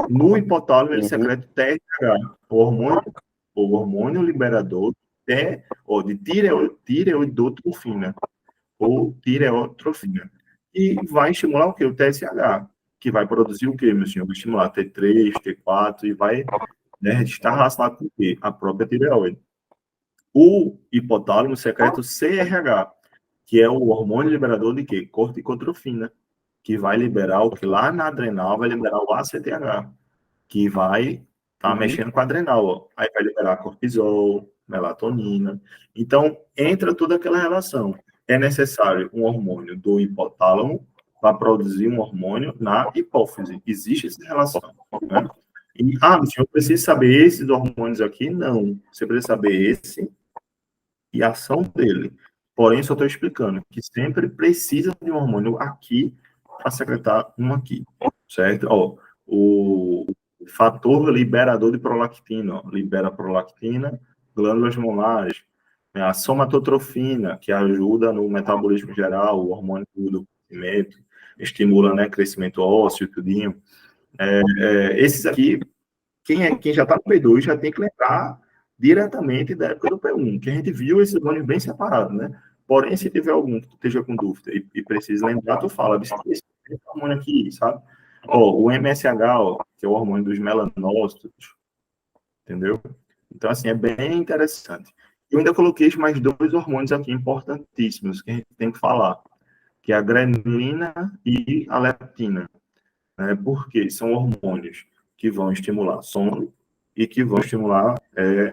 No hipotálamo, ele Uhum. secreta o TSH, o hormônio liberador de tireoidotrofina, ou tireotrofina. E vai estimular o quê? O TSH, que vai produzir o quê, meu senhor? Vai estimular T3, T4, e vai, né, estar relacionado com o quê? A própria tireoide. O hipotálamo secreta o CRH, que é o hormônio liberador de quê? Corticotrofina, que vai liberar o que lá na adrenal vai liberar o ACTH, que vai estar Uhum. mexendo com a adrenal, ó. Aí vai liberar cortisol, melatonina. Então, entra toda aquela relação. É necessário um hormônio do hipotálamo para produzir um hormônio na hipófise. Existe essa relação, né? E, eu preciso saber esses hormônios aqui? Não. Você precisa saber esse e a ação dele. Porém, só estou explicando que sempre precisa de um hormônio aqui para secretar um aqui, certo? Ó, o fator liberador de prolactina, ó, libera prolactina, glândulas molares, né, a somatotrofina, que ajuda no metabolismo geral, o hormônio do crescimento, estimula, né, crescimento ósseo, tudinho. Esses aqui quem já está no P2 já tem que lembrar diretamente da época do P1, que a gente viu esses ônibus bem separados, né? Porém, se tiver algum que esteja com dúvida e precisa lembrar, tu fala, esse hormônio aqui, sabe? Ó, o MSH, ó, que é o hormônio dos melanócitos, entendeu? Então, assim, é bem interessante. Eu ainda coloquei mais dois hormônios aqui importantíssimos que a gente tem que falar, que é a grelina e a leptina, né? Porque são hormônios que vão estimular sono e que vão estimular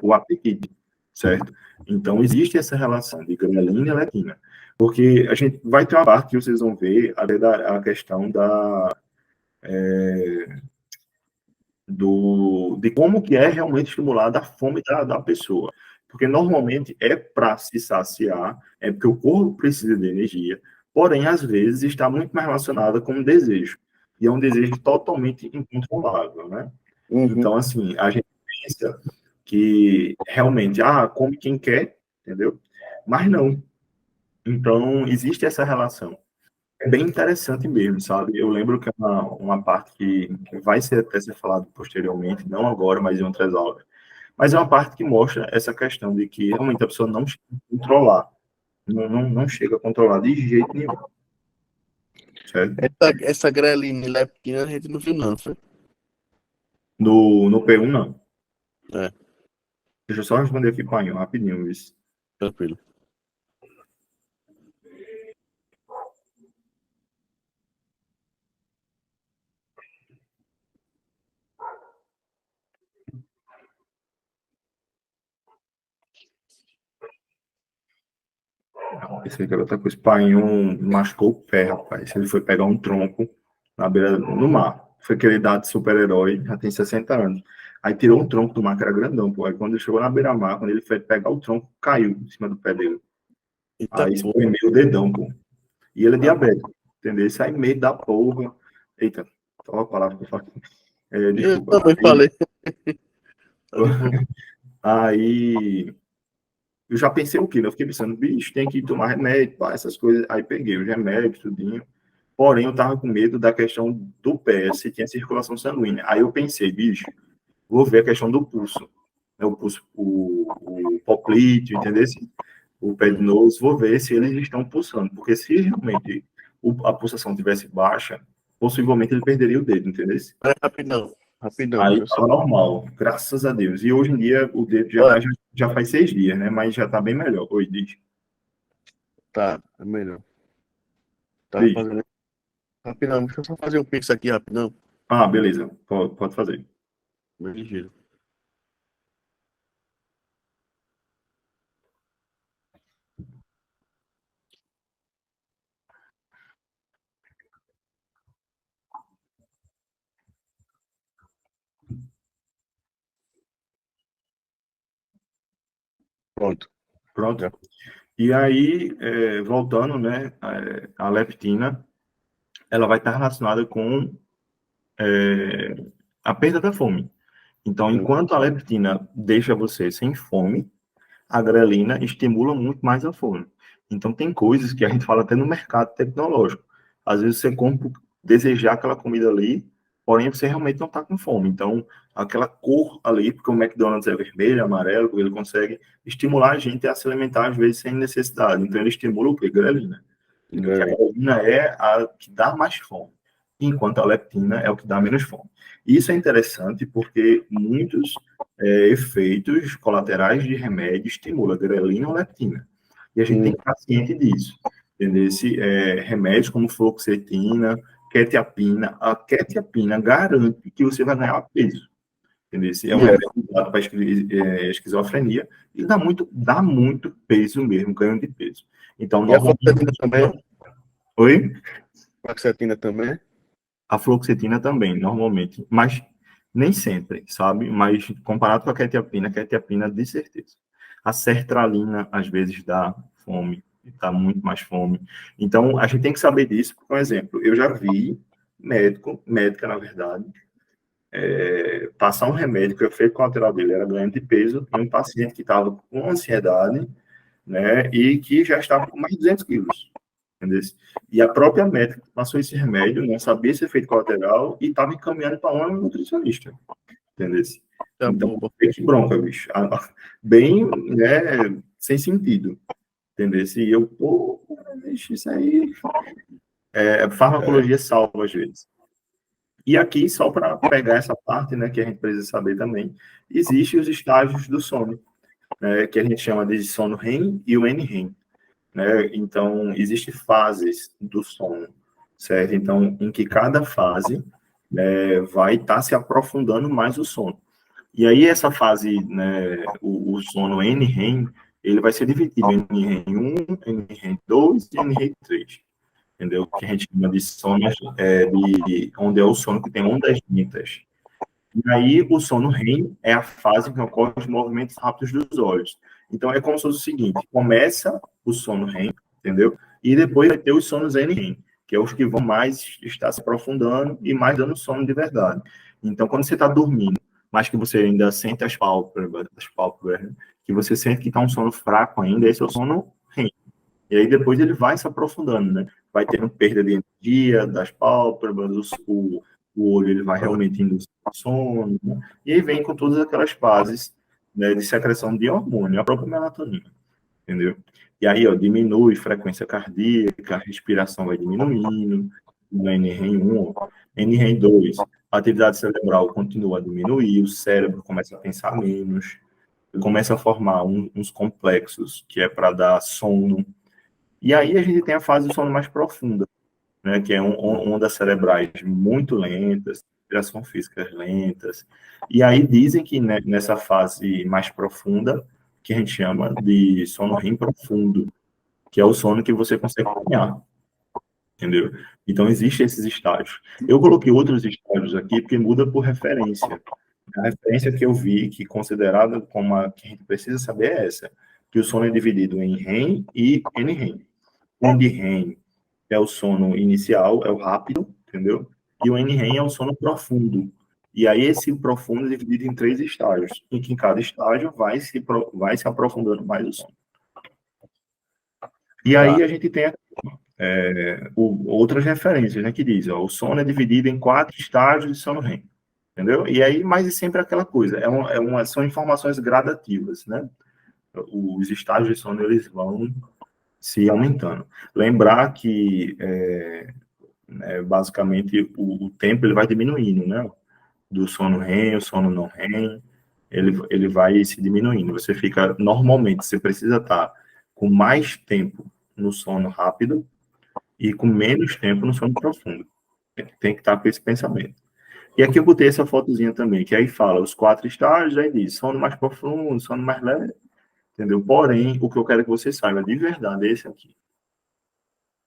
o apetite, certo? Então, existe essa relação de grelina e leptina, porque a gente vai ter uma parte que vocês vão ver a questão de como que é realmente estimulada a fome da pessoa. Porque normalmente é para se saciar, é porque o corpo precisa de energia, porém, às vezes, está muito mais relacionada com o desejo. E é um desejo totalmente incontrolável, né? Uhum. Então, assim, a gente pensa que realmente, come quem quer, entendeu? Mas não. Então, existe essa relação. É bem interessante mesmo, sabe? Eu lembro que é uma parte que vai ser até ser falado posteriormente, não agora, mas em outras aulas. Mas é uma parte que mostra essa questão de que realmente a pessoa não chega a controlar. Não chega a controlar de jeito nenhum, certo? Essa grelina e leptina a gente não viu, não, foi? No P1, não. É, Deixa eu só responder aqui, pai, rapidinho, isso. tranquilo. Esse cara tá com o espanhol, machucou o pé, rapaz. Ele foi pegar um tronco na beira do mar. Foi aquele dado de super-herói, já tem 60 anos. Aí tirou um tronco do mar, que era grandão, pô. Aí quando ele chegou na beira-mar, quando ele foi pegar o tronco, caiu em cima do pé dele. Eita Aí porra. espremeu o dedão, pô. E ele é Tá. diabético, entendeu? Sai meio da porra. Eita, só a palavra que eu falo. Eu Desculpa. também falei. Tá de boa. Aí eu já pensei o quê? Né? Eu fiquei pensando, bicho, tem que tomar remédio, pá, essas coisas. Aí peguei os remédios, tudinho. Porém, eu tava com medo da questão do pé, se tinha circulação sanguínea. Aí eu pensei, bicho, vou ver a questão do pulso. Né? O pulso, o poplíteo, entendeu? O pé de Hum. nose, vou ver se eles estão pulsando. Porque se realmente a pulsação tivesse baixa, possivelmente ele perderia o dedo, entendeu? É rapidão. Rapidão, Aí deixa eu só. estava normal, graças a Deus. E hoje em dia o dedo Olha, já faz 6 dias, né? Mas já está bem melhor. Oi, diz. tá, é melhor. Tava Diz. fazendo. Rapidão, deixa eu só fazer um pix aqui rapidão. Beleza. Pode fazer. Bem ligeiro. Pronto. Pronto. Já. E aí, voltando, né? A leptina, ela vai estar relacionada com a perda da fome. Então, enquanto a leptina deixa você sem fome, a grelina estimula muito mais a fome. Então, tem coisas que a gente fala até no mercado tecnológico. Às vezes você compra, desejar aquela comida ali, porém você realmente não está com fome. Então, aquela cor ali, porque o McDonald's é vermelho, amarelo, ele consegue estimular a gente a se alimentar, às vezes, sem necessidade. Então, ele estimula o quê? Grelina. Entendeu? Que a grelina é a que dá mais fome, enquanto a leptina é o que dá menos fome. Isso é interessante porque muitos efeitos colaterais de remédio estimulam grelina ou leptina. E a gente tem que estar ciente disso. Entendeu? Remédios como fluoxetina, quetiapina. A quetiapina garante que você vai ganhar peso. Entendeu? É um remédio usado para esquizofrenia e dá muito peso mesmo, ganho de peso. Então, E a fluoxetina também? Oi? Fluoxetina também? A fluoxetina também, normalmente, mas nem sempre, sabe? Mas comparado com a quetiapina de certeza. A sertralina, às vezes, dá fome, dá muito mais fome. Então, a gente tem que saber disso. Por exemplo, eu já vi médica, na verdade, passar um remédio que o efeito colateral dele era ganho de peso em um paciente que estava com ansiedade, né, e que já estava com mais de 200 quilos. Entendeu? E a própria médica passou esse remédio, não sabia esse efeito colateral e estava encaminhando para uma nutricionista. Entendeu? Tá Então, boa. que bronca, bicho. Bem, né, sem sentido. Entendeu? E eu, pô, bicho, isso aí. Farmacologia salva às vezes. E aqui, só para pegar essa parte, né, que a gente precisa saber também, existem os estágios do sono, né, que a gente chama de sono REM e o NREM. Né? Então, existem fases do sono, certo? Então, em que cada fase vai estar se aprofundando mais o sono. E aí, essa fase, né, o sono NREM, ele vai ser dividido em NREM 1, NREM 2 e NREM 3, entendeu? Que a gente chama de sono, onde é o sono que tem ondas lentas. E aí, o sono REM é a fase que ocorre os movimentos rápidos dos olhos. Então, é como se fosse o seguinte: começa o sono REM, entendeu? E depois vai ter os sonos NREM, que é os que vão mais estar se aprofundando e mais dando sono de verdade. Então, quando você está dormindo, mas que você ainda sente as pálpebras, né? Que você sente que está um sono fraco ainda, esse é o sono REM. E aí depois ele vai se aprofundando, né? Vai tendo perda de energia das pálpebras, o olho ele vai realmente indo ao sono, né? E aí vem com todas aquelas fases, né, de secreção de hormônio, a própria melatonina, entendeu? E aí, ó, diminui frequência cardíaca, a respiração vai diminuindo, no NREM1, NREM2, a atividade cerebral continua a diminuir, o cérebro começa a pensar menos, começa a formar uns complexos que é para dar sono. E aí a gente tem a fase do sono mais profunda, né, que é ondas cerebrais muito lentas, respiração física lentas. E aí dizem que, né, nessa fase mais profunda, que a gente chama de sono REM profundo, que é o sono que você consegue sonhar, entendeu? Então, existem esses estágios. Eu coloquei outros estágios aqui porque muda por referência. A referência que eu vi, que considerada como a que a gente precisa saber é essa, que o sono é dividido em REM e NREM. O NREM é o sono inicial, é o rápido, entendeu? E o NREM é o sono profundo. E aí esse profundo é dividido em 3 estágios, em que em cada estágio vai se aprofundando mais o sono. E aí a gente tem outras referências, né, que diz, ó, o sono é dividido em 4 estágios de sono REM, entendeu? E aí, mas é sempre aquela coisa, são informações gradativas, né? Os estágios de sono, eles vão se aumentando. Lembrar que basicamente o tempo ele vai diminuindo, né? Do sono REM, o sono não REM, ele vai se diminuindo. Você fica, normalmente, você precisa estar com mais tempo no sono rápido e com menos tempo no sono profundo. Tem que estar com esse pensamento. E aqui eu botei essa fotozinha também, que aí fala os 4 estágios, aí diz sono mais profundo, sono mais leve, entendeu? Porém, o que eu quero que você saiba de verdade é esse aqui,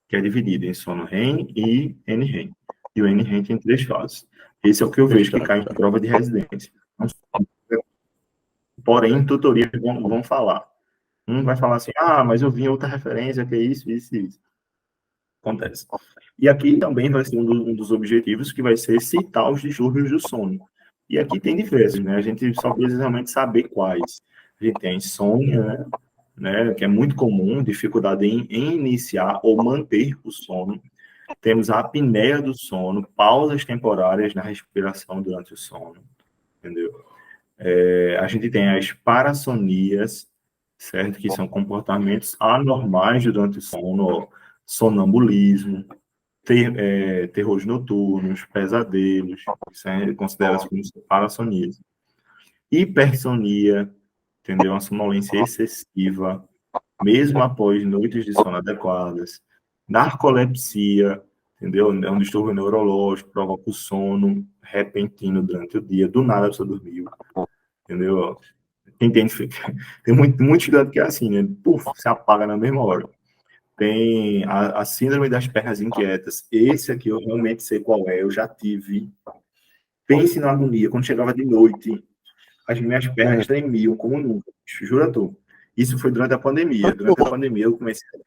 que é dividido em sono REM e NREM. E o NREM tem 3 fases. Esse é o que eu vejo que cai em prova de residência. Porém, tutorias vão falar. Um vai falar assim, mas eu vi outra referência, que é isso, isso e isso. Acontece. E aqui também vai ser um dos objetivos que vai ser citar os distúrbios do sono. E aqui tem diversos, né? A gente só precisa realmente saber quais. A gente tem a insônia, né? Que é muito comum, dificuldade em iniciar ou manter o sono. Temos a apneia do sono, pausas temporárias na respiração durante o sono, entendeu? A gente tem as parassonias, certo? Que são comportamentos anormais durante o sono, sonambulismo, terrores noturnos, pesadelos, que são considerados como parassonias. Hipersonia, entendeu? Uma sonolência excessiva, mesmo após noites de sono adequadas. Narcolepsia, entendeu? É um distúrbio neurológico, provoca o sono repentino durante o dia, do nada você dormiu, entendeu? Tem muito estudante que é assim, né? Puf, se apaga na mesma hora. Tem a síndrome das pernas inquietas. Esse aqui eu realmente sei qual é, eu já tive. Pense na agonia, quando chegava de noite, as minhas pernas tremiam como nunca, juro tu. Isso foi durante a pandemia. Durante a pandemia eu comecei a...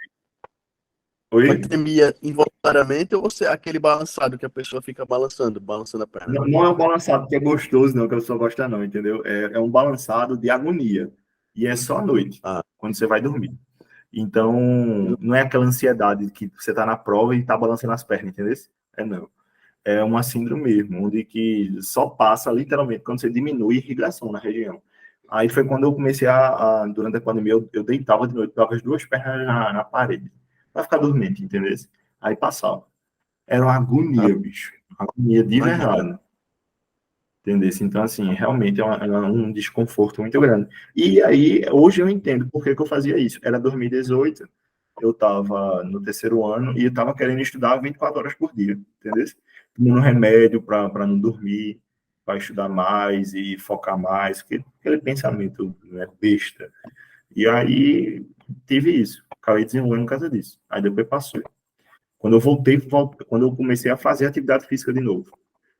Mas Oi? tremia involuntariamente ou você é aquele balançado que a pessoa fica balançando a perna? Não é um balançado que é gostoso, não, que a pessoa gosta, não, entendeu? É um balançado de agonia. E é só à noite, Ah, quando você vai dormir. Então, não é aquela ansiedade que você está na prova e está balançando as pernas, entendeu? Não. É uma síndrome mesmo, onde que só passa literalmente quando você diminui a irrigação na região. Aí foi quando eu comecei durante a pandemia, eu deitava de noite, tava as duas pernas na parede, para ficar dormente, entendeu? Aí passava. Era uma ah, agonia, bicho. Uma agonia de imagina. verdade. Entendeu? Então, assim, realmente é um desconforto muito grande. E aí, hoje eu entendo por que eu fazia isso. Era 2018, eu estava no terceiro ano e estava querendo estudar 24 horas por dia, entendeu? Tomando remédio para não dormir, para estudar mais e focar mais, aquele pensamento, né, besta. E aí, tive isso. Acabei desenvolvendo por causa disso. Aí depois passou. Quando eu quando eu comecei a fazer atividade física de novo.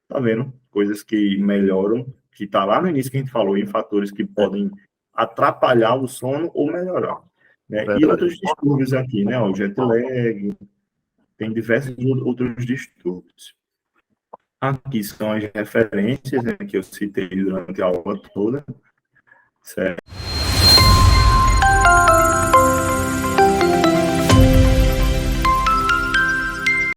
Tá vendo? Coisas que melhoram, que tá lá no início que a gente falou, em fatores que É podem atrapalhar o sono ou melhorar. Né? E verdade. outros distúrbios aqui, né? O jet lag, tem diversos outros distúrbios. Aqui são as referências, né, que eu citei durante a aula toda, certo?